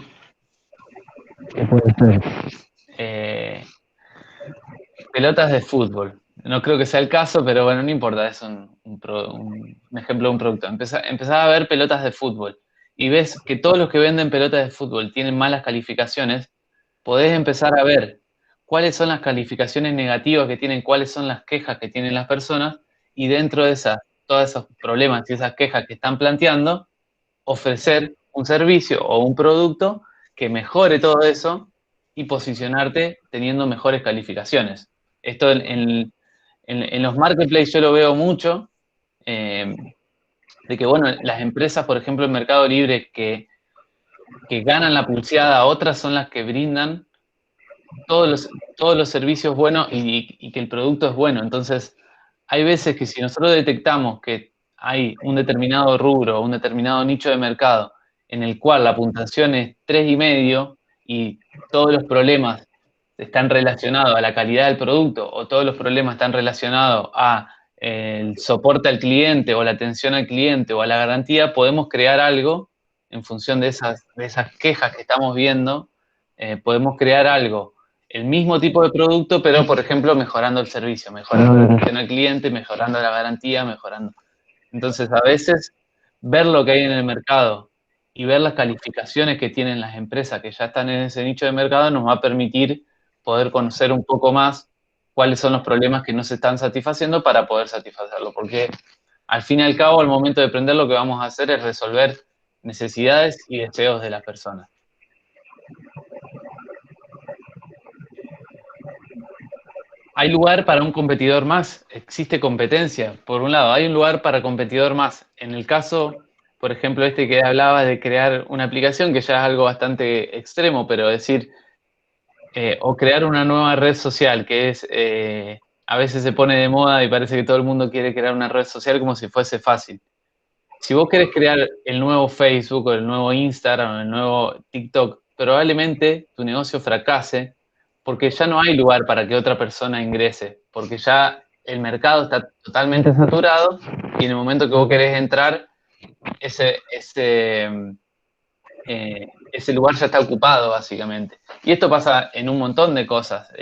puede ser? Pelotas de fútbol. No creo que sea el caso, pero bueno, no importa, es un ejemplo de un producto. Empezás a ver pelotas de fútbol y ves que todos los que venden pelotas de fútbol tienen malas calificaciones, podés empezar a ver cuáles son las calificaciones negativas que tienen, cuáles son las quejas que tienen las personas y dentro de todos esos problemas y esas quejas que están planteando, ofrecer un servicio o un producto que mejore todo eso y posicionarte teniendo mejores calificaciones. Esto en los marketplaces yo lo veo mucho, de que, bueno, las empresas, por ejemplo, en Mercado Libre, que ganan la pulseada, otras son las que brindan todos los servicios buenos y que el producto es bueno. Entonces, hay veces que si nosotros detectamos que hay un determinado rubro, un determinado nicho de mercado en el cual la puntuación es 3,5 y todos los problemas están relacionados a la calidad del producto o todos los problemas están relacionados a el soporte al cliente o la atención al cliente o a la garantía, podemos crear algo en función de esas quejas que estamos viendo, podemos crear algo, el mismo tipo de producto, pero por ejemplo mejorando el servicio, mejorando la atención al cliente, mejorando la garantía, mejorando. Entonces, a veces ver lo que hay en el mercado y ver las calificaciones que tienen las empresas que ya están en ese nicho de mercado nos va a permitir poder conocer un poco más cuáles son los problemas que no se están satisfaciendo para poder satisfacerlo. Porque al fin y al cabo, al momento de emprender, lo que vamos a hacer es resolver necesidades y deseos de las personas. Hay lugar para un competidor más, existe competencia. Por un lado, hay un lugar para competidor más. En el caso por ejemplo, este que hablaba de crear una aplicación, que ya es algo bastante extremo, pero decir, o crear una nueva red social, que es, a veces se pone de moda y parece que todo el mundo quiere crear una red social como si fuese fácil. Si vos querés crear el nuevo Facebook o el nuevo Instagram o el nuevo TikTok, probablemente tu negocio fracase porque ya no hay lugar para que otra persona ingrese, porque ya el mercado está totalmente saturado y en el momento que vos querés entrar, ese, ese, ese lugar ya está ocupado, básicamente. Y esto pasa en un montón de cosas.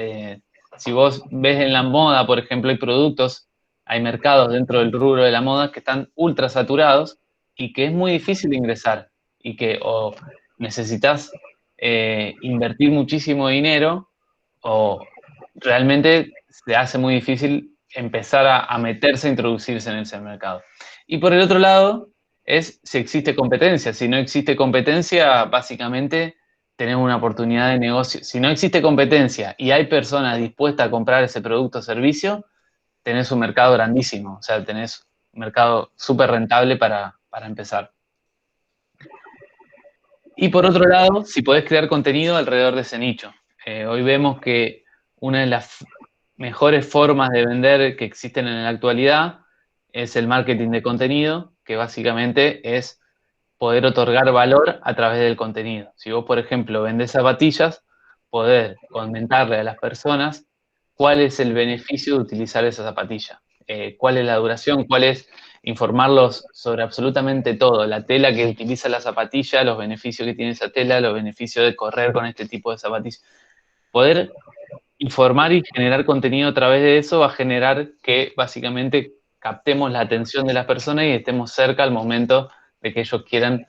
Si vos ves en la moda, por ejemplo, hay productos, hay mercados dentro del rubro de la moda que están ultra saturados y que es muy difícil de ingresar y que o necesitas invertir muchísimo dinero o realmente se hace muy difícil empezar a meterse, a introducirse en ese mercado. Y por el otro lado, es si existe competencia. Si no existe competencia, básicamente tenemos una oportunidad de negocio. Si no existe competencia y hay personas dispuestas a comprar ese producto o servicio, tenés un mercado grandísimo. O sea, tenés un mercado súper rentable para empezar. Y por otro lado, si podés crear contenido alrededor de ese nicho. Hoy vemos que una de las mejores formas de vender que existen en la actualidad es el marketing de contenido, que básicamente es poder otorgar valor a través del contenido. Si vos, por ejemplo, vendés zapatillas, poder comentarle a las personas cuál es el beneficio de utilizar esa zapatilla, cuál es la duración, cuál es informarlos sobre absolutamente todo, la tela que utiliza la zapatilla, los beneficios que tiene esa tela, los beneficios de correr con este tipo de zapatillas. Poder informar y generar contenido a través de eso va a generar que básicamente captemos la atención de las personas y estemos cerca al momento de que ellos quieran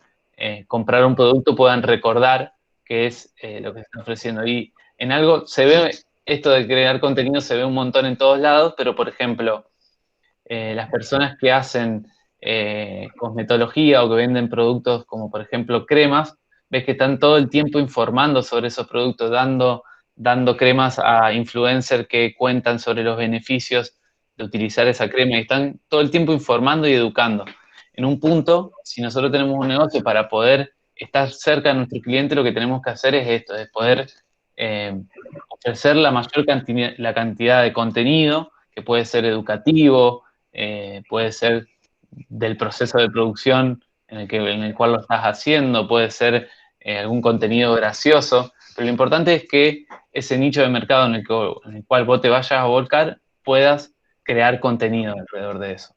comprar un producto, puedan recordar qué es lo que se está ofreciendo. Y en algo se ve, esto de crear contenido se ve un montón en todos lados, pero por ejemplo, las personas que hacen cosmetología o que venden productos como por ejemplo cremas, ves que están todo el tiempo informando sobre esos productos, dando cremas a influencers que cuentan sobre los beneficios de utilizar esa crema y están todo el tiempo informando y educando. En un punto, si nosotros tenemos un negocio para poder estar cerca de nuestro cliente, lo que tenemos que hacer es esto, es poder ofrecer la mayor cantidad de contenido, que puede ser educativo, puede ser del proceso de producción en el cual lo estás haciendo, puede ser algún contenido gracioso, pero lo importante es que ese nicho de mercado en el cual vos te vayas a volcar, puedas crear contenido alrededor de eso.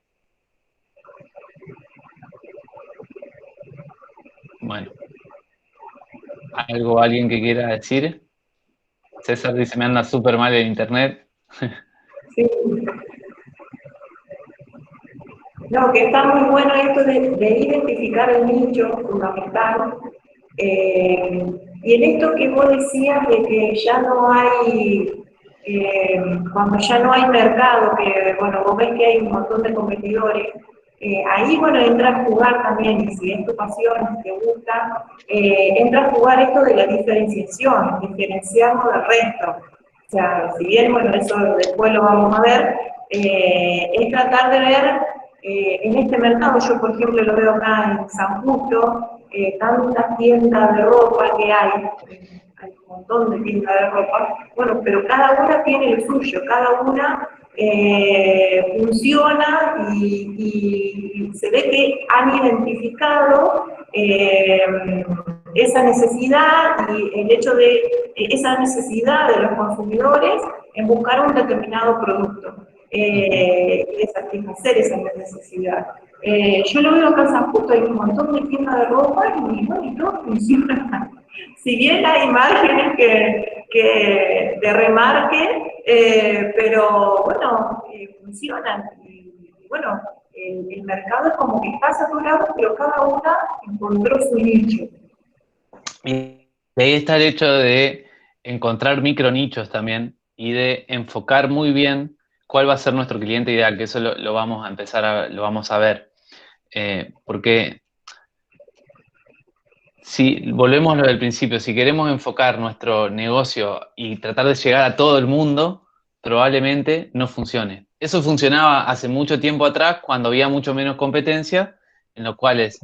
Bueno, ¿alguien que quiera decir? César dice, me anda súper mal el internet. Sí. No, que está muy bueno esto de identificar el nicho fundamental. Y en esto que vos decías de que ya no hay, cuando ya no hay mercado, que bueno, vos ves que hay un montón de competidores, ahí bueno, entra a jugar también, y si es tu pasión, si te gusta, entra a jugar esto de la diferenciación, diferenciarnos del resto. O sea, si bien, bueno, eso después lo vamos a ver, es tratar de ver en este mercado, yo por ejemplo lo veo acá en San Justo, tantas tiendas de ropa que hay un montón de tiendas de ropa, bueno, pero cada una tiene lo suyo, cada una funciona y se ve que han identificado esa necesidad y el hecho de esa necesidad de los consumidores en buscar un determinado producto y de satisfacer esa necesidad. Yo lo veo acá en San Justo, hay un montón de tiendas de ropa y bueno, y todo funciona. Si bien hay imágenes de remarque, pero bueno, funcionan. Y bueno, el mercado es como que está saturado, pero cada una encontró su nicho. Y ahí está el hecho de encontrar micro nichos también y de enfocar muy bien cuál va a ser nuestro cliente ideal, que eso lo vamos a empezar lo vamos a ver. Porque si volvemos a lo del principio, si queremos enfocar nuestro negocio y tratar de llegar a todo el mundo, probablemente no funcione. Eso funcionaba hace mucho tiempo atrás, cuando había mucho menos competencia, en los cuales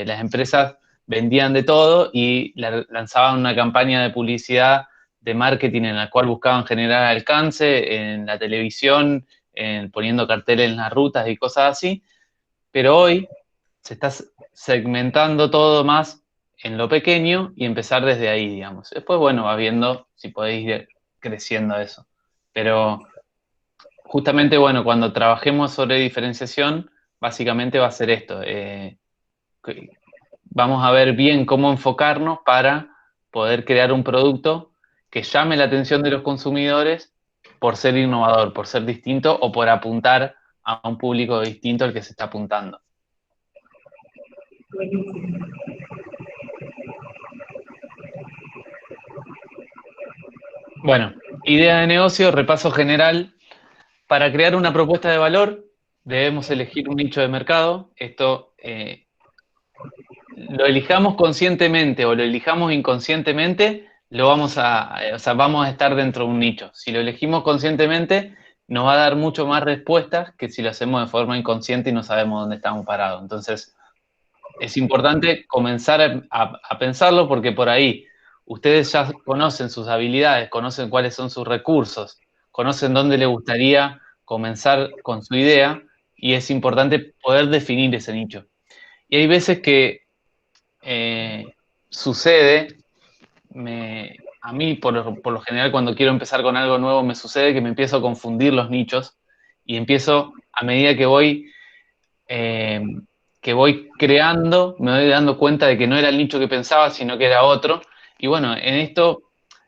las empresas vendían de todo y lanzaban una campaña de publicidad, de marketing, en la cual buscaban generar alcance en la televisión, poniendo carteles en las rutas y cosas así, pero hoy se está segmentando todo más en lo pequeño y empezar desde ahí, digamos. Después, bueno, va viendo si podéis ir creciendo eso. Pero justamente, bueno, cuando trabajemos sobre diferenciación, básicamente va a ser esto. Vamos a ver bien cómo enfocarnos para poder crear un producto que llame la atención de los consumidores por ser innovador, por ser distinto o por apuntar a un público distinto al que se está apuntando. Buenísimo. Bueno, idea de negocio, repaso general. Para crear una propuesta de valor, debemos elegir un nicho de mercado. Esto lo elijamos conscientemente o lo elijamos inconscientemente, vamos a estar dentro de un nicho. Si lo elegimos conscientemente, nos va a dar mucho más respuestas que si lo hacemos de forma inconsciente y no sabemos dónde estamos parados. Entonces, es importante comenzar a pensarlo, porque por ahí ustedes ya conocen sus habilidades, conocen cuáles son sus recursos, conocen dónde les gustaría comenzar con su idea, y es importante poder definir ese nicho. Y hay veces que sucede, a mí por lo general cuando quiero empezar con algo nuevo me sucede que me empiezo a confundir los nichos y empiezo, a medida que voy creando, me voy dando cuenta de que no era el nicho que pensaba, sino que era otro. Y bueno, en esto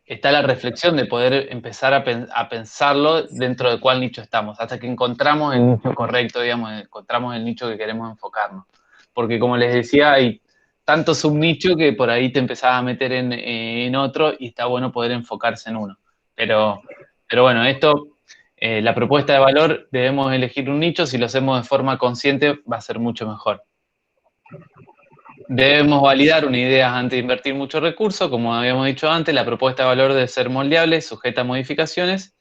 está la reflexión de poder empezar a pensarlo dentro de cuál nicho estamos, hasta que encontramos el nicho correcto, digamos, encontramos el nicho que queremos enfocarnos. Porque como les decía, hay tanto subnicho que por ahí te empezás a meter en otro y está bueno poder enfocarse en uno. Pero bueno, la propuesta de valor, debemos elegir un nicho. Si lo hacemos de forma consciente, va a ser mucho mejor. Debemos validar una idea antes de invertir muchos recursos. Como habíamos dicho antes, la propuesta de valor debe ser moldeable, sujeta a modificaciones.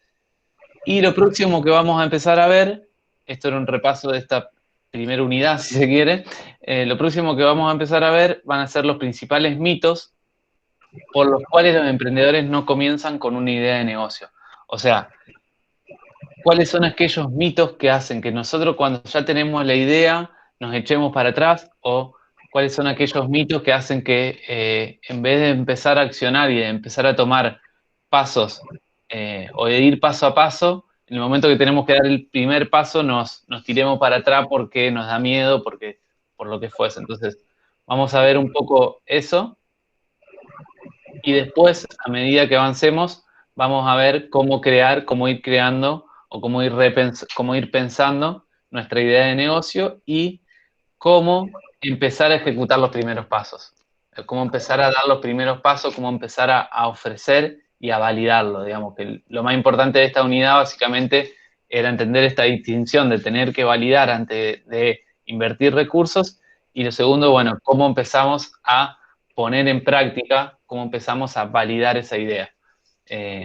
Y lo próximo que vamos a empezar a ver, esto era un repaso de esta primera unidad, si se quiere, lo próximo que vamos a empezar a ver van a ser los principales mitos por los cuales los emprendedores no comienzan con una idea de negocio. O sea, ¿cuáles son aquellos mitos que hacen que nosotros, cuando ya tenemos la idea, nos echemos para atrás? ¿O cuáles son aquellos mitos que hacen que en vez de empezar a accionar y de empezar a tomar pasos o de ir paso a paso, en el momento que tenemos que dar el primer paso nos tiremos para atrás porque nos da miedo, por lo que fuese? Entonces, vamos a ver un poco eso, y después, a medida que avancemos, vamos a ver cómo ir creando o cómo ir pensando nuestra idea de negocio y cómo empezar a ejecutar los primeros pasos. Cómo empezar a dar los primeros pasos, cómo empezar a ofrecer y a validarlo. Digamos que lo más importante de esta unidad básicamente era entender esta distinción de tener que validar antes de invertir recursos, y lo segundo, bueno, cómo empezamos a poner en práctica, cómo empezamos a validar esa idea.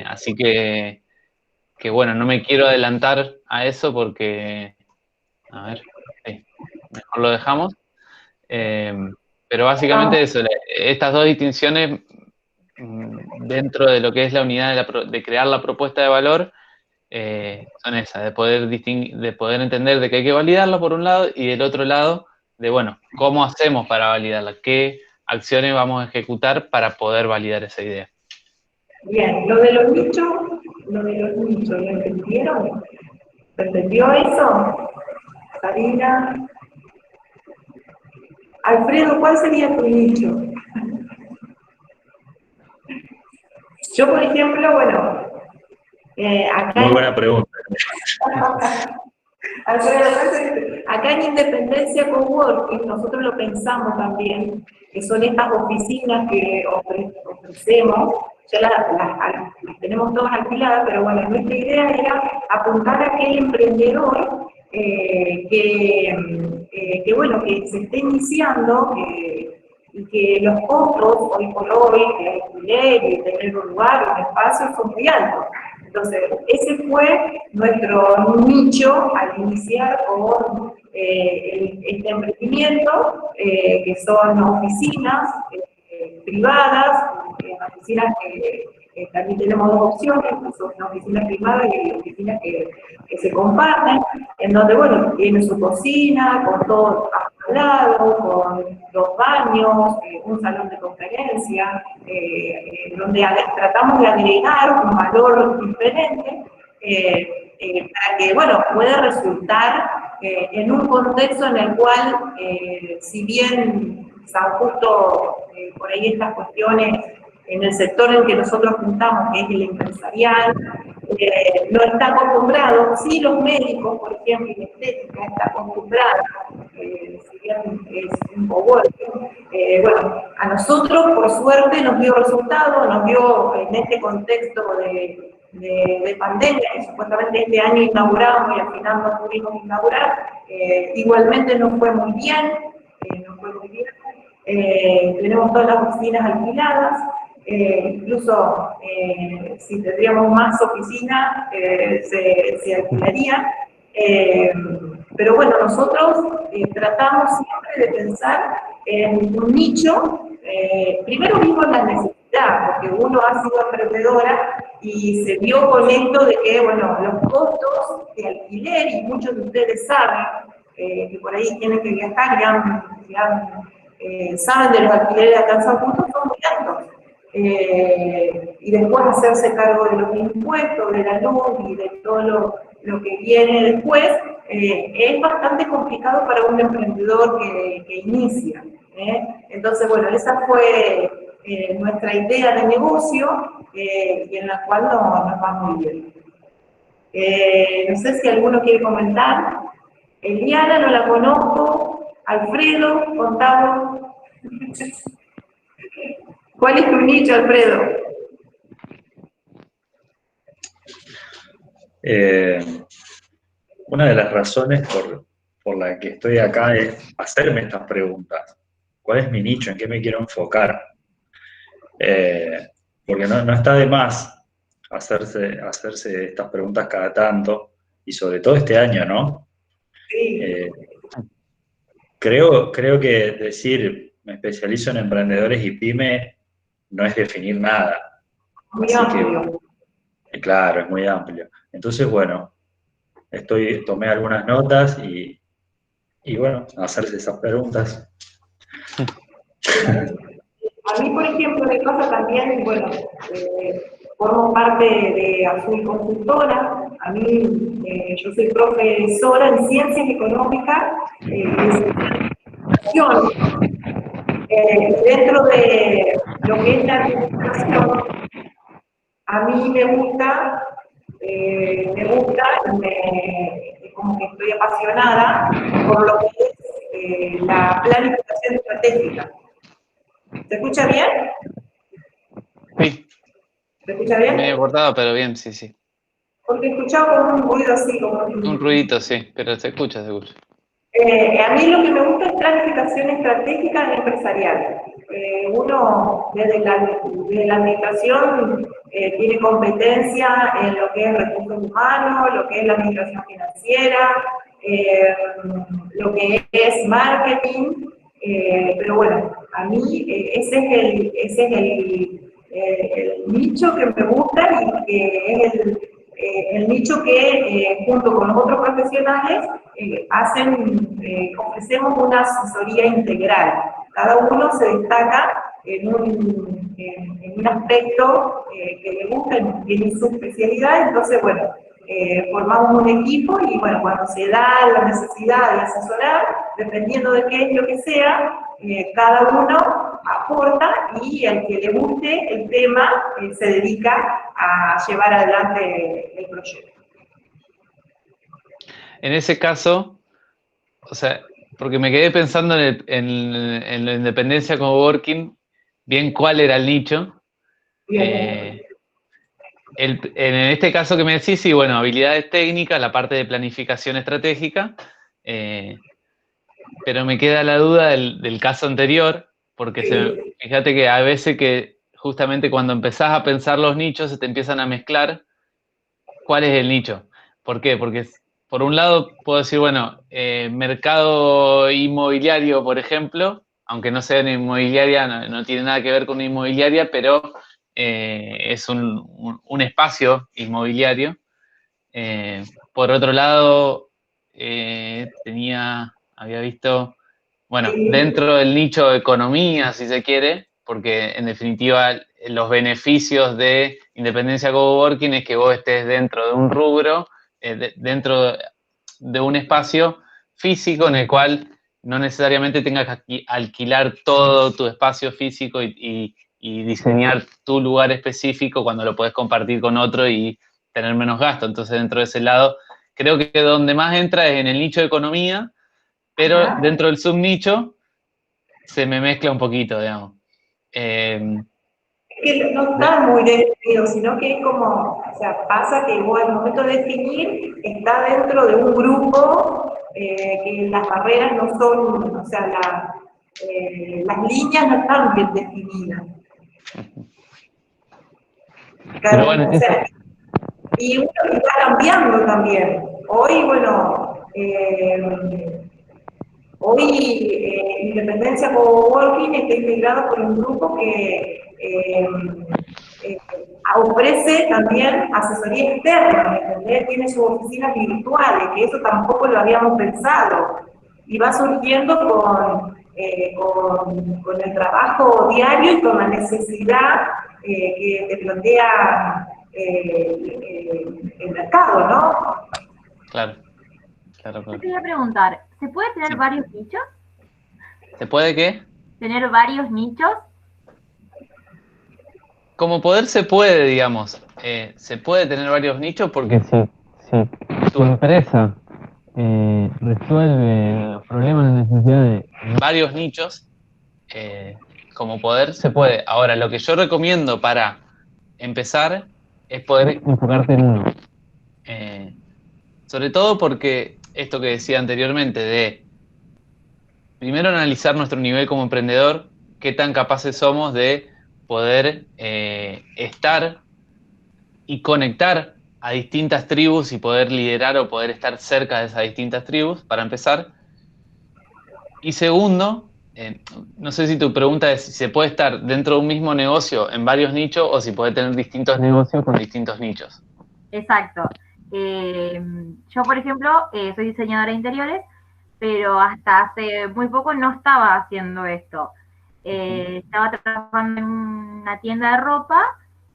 Así que bueno, no me quiero adelantar a eso porque, a ver, sí, mejor lo dejamos. Pero básicamente eso, estas dos distinciones dentro de lo que es la unidad de crear la propuesta de valor, son esas, de poder entender de que hay que validarla por un lado, y del otro lado, de bueno, ¿cómo hacemos para validarla? ¿Qué acciones vamos a ejecutar para poder validar esa idea? Bien, lo de los nichos, ¿lo entendieron? ¿Lo entendió eso? Karina. Alfredo, ¿cuál sería tu nicho? Yo, por ejemplo, bueno, acá... Muy buena pregunta. Acá en Independencia Coworking nosotros lo pensamos también, que son estas oficinas que ofrecemos, ya las tenemos todas alquiladas, pero bueno, nuestra idea era apuntar a aquel emprendedor que bueno, que se esté iniciando, y que los costos hoy por hoy, de alquiler y tener un lugar, un espacio, son muy altos. Entonces, ese fue nuestro nicho al iniciar con este emprendimiento, que son oficinas privadas, oficinas que también tenemos dos opciones, que son una oficina privada y oficinas que se comparten, en donde, bueno, tiene su cocina, con todo lado, con dos baños, un salón de conferencia, donde tratamos de agregar un valor diferente para que, bueno, pueda resultar en un contexto en el cual, si bien San Justo, por ahí estas cuestiones en el sector en que nosotros juntamos, que es el empresarial, no está acostumbrado, sí los médicos, por ejemplo, en estética, está acostumbrado, si bien es un coworking, bueno, a nosotros por suerte nos dio resultado, nos dio en este contexto de pandemia, que supuestamente este año inauguramos y al final no pudimos inaugurar, igualmente nos fue muy bien, tenemos todas las oficinas alquiladas, incluso si tendríamos más oficinas se alquilaría, pero bueno, nosotros tratamos siempre de pensar en un nicho, primero vimos la necesidad, porque uno ha sido emprendedora y se vio con esto de que, bueno, los costos de alquiler, y muchos de ustedes saben, que por ahí tienen que viajar saben de los alquileres acá en San Justo, son muy altos. Y después hacerse cargo de los impuestos, de la luz y de todo lo que viene después, es bastante complicado para un emprendedor que inicia. Entonces, bueno, esa fue nuestra idea de negocio y en la cual nos va muy bien. No sé si alguno quiere comentar. Eliana no la conozco. Alfredo, contamos. ¿Cuál es tu nicho, Alfredo? Una de las razones por la que estoy acá es hacerme estas preguntas. ¿Cuál es mi nicho? ¿En qué me quiero enfocar? Porque no está de más hacerse estas preguntas cada tanto, y sobre todo este año, ¿no? Sí. Creo que decir me especializo en emprendedores y pyme no es definir nada. Muy Así amplio. que, claro, es muy amplio. Entonces, bueno, tomé algunas notas y bueno, hacerse esas preguntas. A mí, por ejemplo, me pasa también, bueno, formo parte de Azul Consultora. A mí, yo soy profesora en Ciencias Económicas, dentro de lo que es la administración, a mí me gusta, como que estoy apasionada por lo que es la planificación estratégica. ¿Se escucha bien? Sí. ¿Se escucha bien? Medio cortado, pero bien, sí, sí. Porque escuchaba como un ruido así, como Un ruidito, sí, pero se escucha, se escucha. A mí lo que me gusta es planificación estratégica empresarial. Uno desde la administración tiene competencia en lo que es recursos humanos, lo que es la administración financiera, lo que es marketing, pero bueno, a mí ese es el nicho que me gusta y que es el nicho que junto con otros profesionales ofrecemos una asesoría integral. Cada uno se destaca en un aspecto que le gusta, tiene su especialidad, entonces, bueno, formamos un equipo y, bueno, cuando se da la necesidad de asesorar, dependiendo de qué es lo que sea, cada uno aporta y al que le guste el tema se dedica a llevar adelante el proyecto. En ese caso, o sea, porque me quedé pensando en la independencia como working, bien cuál era el nicho. En este caso que me decís, sí, bueno, habilidades técnicas, la parte de planificación estratégica, pero me queda la duda del caso anterior, porque fíjate que a veces que justamente cuando empezás a pensar los nichos se te empiezan a mezclar ¿Cuál es el nicho? ¿Por qué? Porque por un lado puedo decir, bueno, mercado inmobiliario, por ejemplo, aunque no sea una inmobiliaria, no tiene nada que ver con una inmobiliaria, pero es un espacio inmobiliario. Por otro lado, había visto, bueno, dentro del nicho de economía, si se quiere, porque en definitiva los beneficios de independencia coworking es que vos estés dentro de un rubro, dentro de un espacio físico en el cual no necesariamente tengas que alquilar todo tu espacio físico y diseñar tu lugar específico cuando lo podés compartir con otro y tener menos gasto. Entonces, dentro de ese lado, creo que donde más entra es en el nicho de economía, pero dentro del subnicho se me mezcla un poquito, digamos. Que no está muy definido, sino que es como, o sea, pasa que igual al momento de definir está dentro de un grupo que las barreras no son, o sea, las líneas no están bien definidas. Pero bueno, O sea, y uno está cambiando también. Hoy, bueno, Independencia Coworking está integrado por un grupo que ofrece también asesoría externa, ¿me entendés? Tiene sus oficinas virtuales, que eso tampoco lo habíamos pensado. Y va surgiendo con el trabajo diario y con la necesidad que te plantea el mercado, ¿no? claro. Yo te iba a preguntar, ¿se puede tener varios nichos? ¿Se puede qué? ¿Tener varios nichos? Como poder se puede, digamos. Se puede tener varios nichos porque si tu empresa resuelve los problemas, las necesidades de varios nichos, como poder se puede. Ahora, lo que yo recomiendo para empezar es poder enfocarte en uno. Sobre todo porque esto que decía anteriormente de primero analizar nuestro nivel como emprendedor, qué tan capaces somos de poder estar y conectar a distintas tribus y poder liderar o poder estar cerca de esas distintas tribus, para empezar. Y segundo, no sé si tu pregunta es si se puede estar dentro de un mismo negocio en varios nichos o si puede tener distintos negocios con distintos nichos. Exacto. Yo, por ejemplo, soy diseñadora de interiores, pero hasta hace muy poco no estaba haciendo esto. Estaba trabajando en una tienda de ropa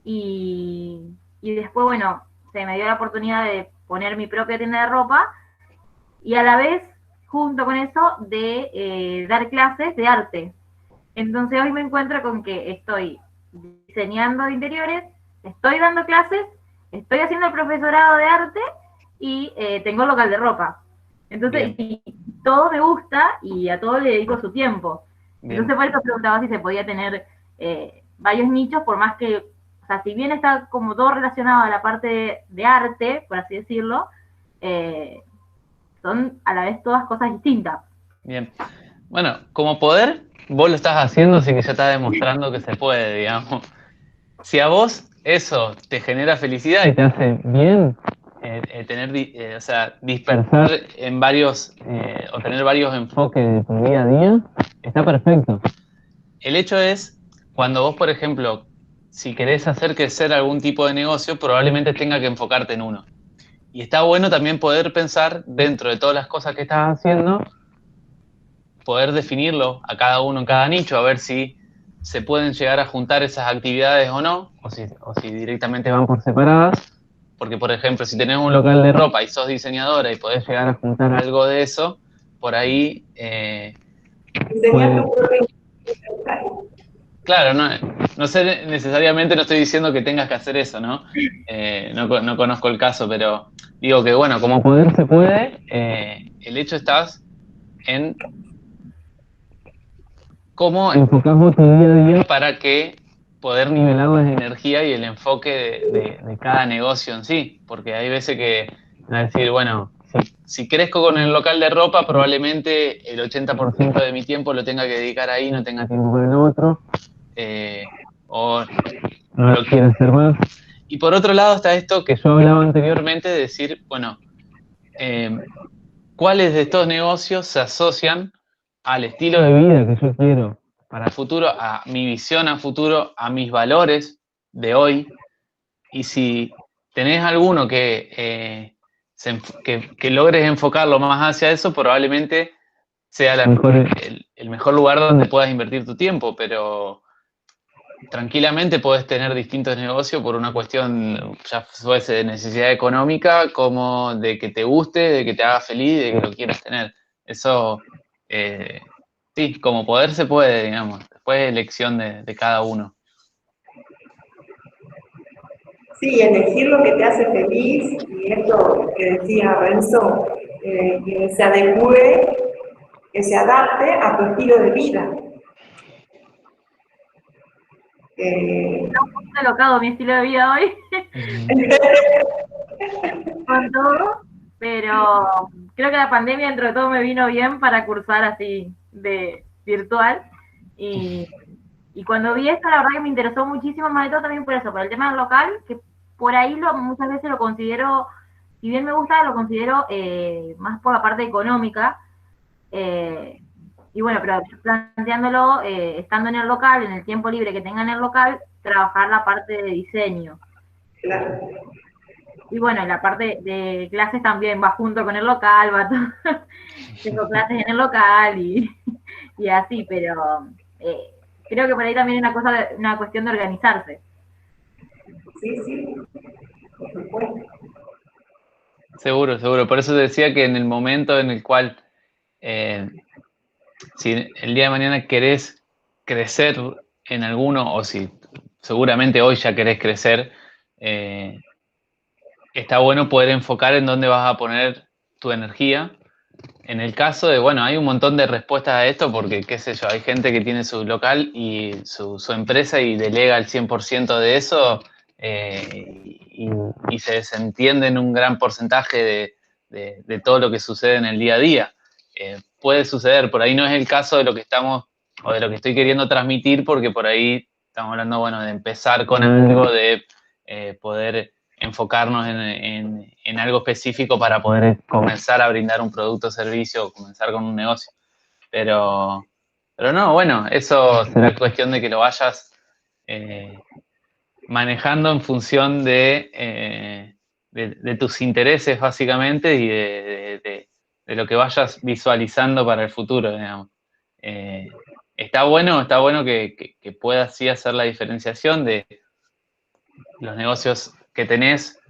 y después, bueno, se me dio la oportunidad de poner mi propia tienda de ropa y a la vez, junto con eso, de dar clases de arte. Entonces hoy me encuentro con que estoy diseñando interiores, estoy dando clases, estoy haciendo el profesorado de arte y tengo el local de ropa. Entonces, y todo me gusta y a todo le dedico su tiempo. Bien. Entonces, por eso preguntaba si se podía tener varios nichos, por más que, o sea, si bien está como todo relacionado a la parte de arte, por así decirlo, son a la vez todas cosas distintas. Bien. Bueno, como poder, vos lo estás haciendo, así que ya estás demostrando que se puede, digamos. Si a vos eso te genera felicidad y te hace bien, o sea, dispersar en varios, o tener varios enfoques de tu día a día, está perfecto. El hecho es, cuando vos, por ejemplo, si querés hacer crecer algún tipo de negocio, probablemente tenga que enfocarte en uno. Y está bueno también poder pensar, dentro de todas las cosas que estás haciendo, poder definirlo a cada uno en cada nicho, a ver si se pueden llegar a juntar esas actividades o no, o si directamente van por separadas. Porque, por ejemplo, si tenés un local de ropa y sos diseñadora y podés llegar a juntar algo de eso, por ahí... Claro, no sé, necesariamente no estoy diciendo que tengas que hacer eso, ¿no? No conozco el caso, pero digo que, bueno, como poder se puede, el hecho estás en cómo enfocás vos tu día a día para que poder nivelar la energía y el enfoque de cada negocio en sí, porque hay veces que, es decir, bueno, si crezco con el local de ropa, probablemente el 80% de mi tiempo lo tenga que dedicar ahí, no tenga tiempo para el otro, o no lo quiero hacer más. Y por otro lado está esto que yo hablaba anteriormente, de decir, bueno, ¿cuáles de estos negocios se asocian al estilo de vida que yo quiero para el futuro, a mi visión a futuro, a mis valores de hoy? Y si tenés alguno que logres enfocarlo más hacia eso, probablemente sea el mejor lugar donde puedas invertir tu tiempo, pero tranquilamente podés tener distintos negocios por una cuestión, ya fuese de necesidad económica, como de que te guste, de que te haga feliz, de que lo quieras tener. Eso, sí, como poder se puede, digamos. Después es elección de cada uno. Sí, elegir lo que te hace feliz, y esto que decía Renzo, que se adecue, que se adapte a tu estilo de vida. Está un poquito alocado mi estilo de vida hoy, con todo, pero creo que la pandemia dentro de todo me vino bien para cursar así de virtual, y cuando vi esto la verdad que me interesó muchísimo, más de todo también por eso, por el tema del local, que por ahí muchas veces lo considero, si bien me gusta, lo considero más por la parte económica, y bueno, pero planteándolo, estando en el local, en el tiempo libre que tenga en el local, trabajar la parte de diseño. Claro. Y bueno, la parte de clases también va junto con el local, va todo. Tengo clases en el local y así, pero creo que por ahí también es una cuestión de organizarse. Sí, sí, por supuesto. Seguro, seguro. Por eso te decía que en el momento en el cual, si el día de mañana querés crecer en alguno, o si seguramente hoy ya querés crecer, está bueno poder enfocar en dónde vas a poner tu energía. En el caso de, bueno, hay un montón de respuestas a esto porque, qué sé yo, hay gente que tiene su local y su empresa y delega el 100% de eso, y se desentiende en un gran porcentaje de todo lo que sucede en el día a día. Puede suceder, por ahí no es el caso de lo que estamos, o de lo que estoy queriendo transmitir, porque por ahí estamos hablando, bueno, de empezar con algo, de poder enfocarnos en algo específico para poder comenzar a brindar un producto o servicio o comenzar con un negocio. Pero no, bueno, eso será cuestión de que lo vayas manejando en función de tus intereses, básicamente, y de lo que vayas visualizando para el futuro, digamos. Está bueno que puedas sí hacer la diferenciación de los negocios que tenés,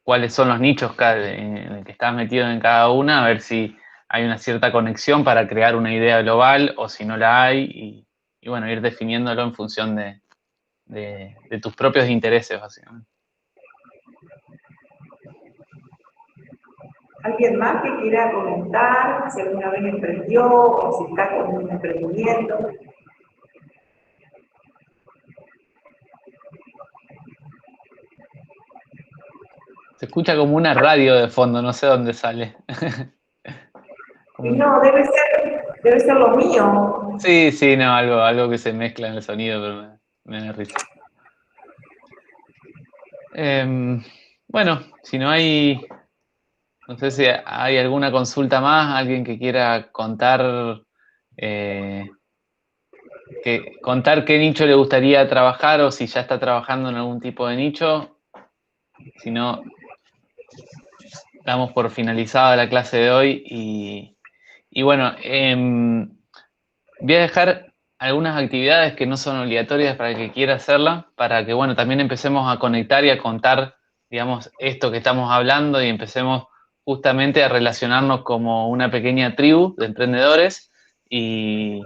cuáles son los nichos en el que estás metido en cada una, a ver si hay una cierta conexión para crear una idea global o si no la hay, y bueno, ir definiéndolo en función de tus propios intereses, básicamente. ¿Alguien más que quiera comentar si alguna vez emprendió o si está con un emprendimiento? Se escucha como una radio de fondo, no sé dónde sale. Y no, debe ser lo mío. Sí, sí, no, algo que se mezcla en el sonido, pero me da risa. Bueno, si no hay, no sé si hay alguna consulta más, alguien que quiera contar, contar qué nicho le gustaría trabajar o si ya está trabajando en algún tipo de nicho. Si no, damos por finalizada la clase de hoy y bueno, voy a dejar algunas actividades que no son obligatorias para el que quiera hacerla, para que, bueno, también empecemos a conectar y a contar, digamos, esto que estamos hablando y empecemos justamente a relacionarnos como una pequeña tribu de emprendedores y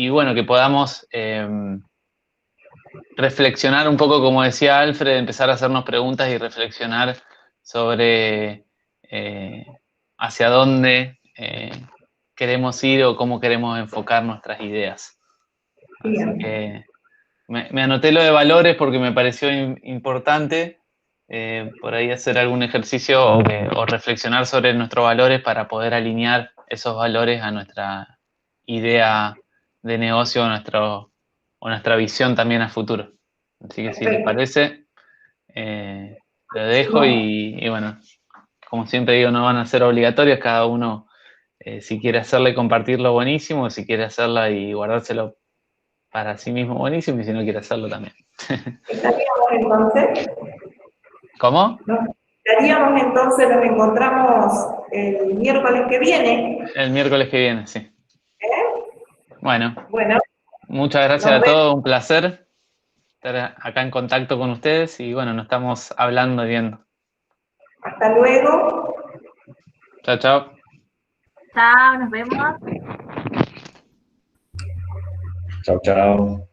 bueno, que podamos reflexionar un poco, como decía Alfred, empezar a hacernos preguntas y reflexionar sobre hacia dónde queremos ir o cómo queremos enfocar nuestras ideas. Así que me anoté lo de valores porque me pareció importante por ahí hacer algún ejercicio o reflexionar sobre nuestros valores para poder alinear esos valores a nuestra idea de negocio o nuestra visión también a futuro. Así que si les parece, lo dejo y bueno, como siempre digo, no van a ser obligatorios, cada uno si quiere hacerla y compartirlo, buenísimo, si quiere hacerla y guardárselo para sí mismo, buenísimo, y si no quiere hacerlo también. ¿Estaríamos entonces? ¿Cómo? Estaríamos entonces, nos encontramos el miércoles que viene. El miércoles que viene, sí. Bueno, Bueno, muchas gracias nos a vemos. todos, un placer estar acá en contacto con ustedes y bueno, nos estamos hablando y viendo. Hasta luego. Chao, chao. Chao, nos vemos. Chao, chao.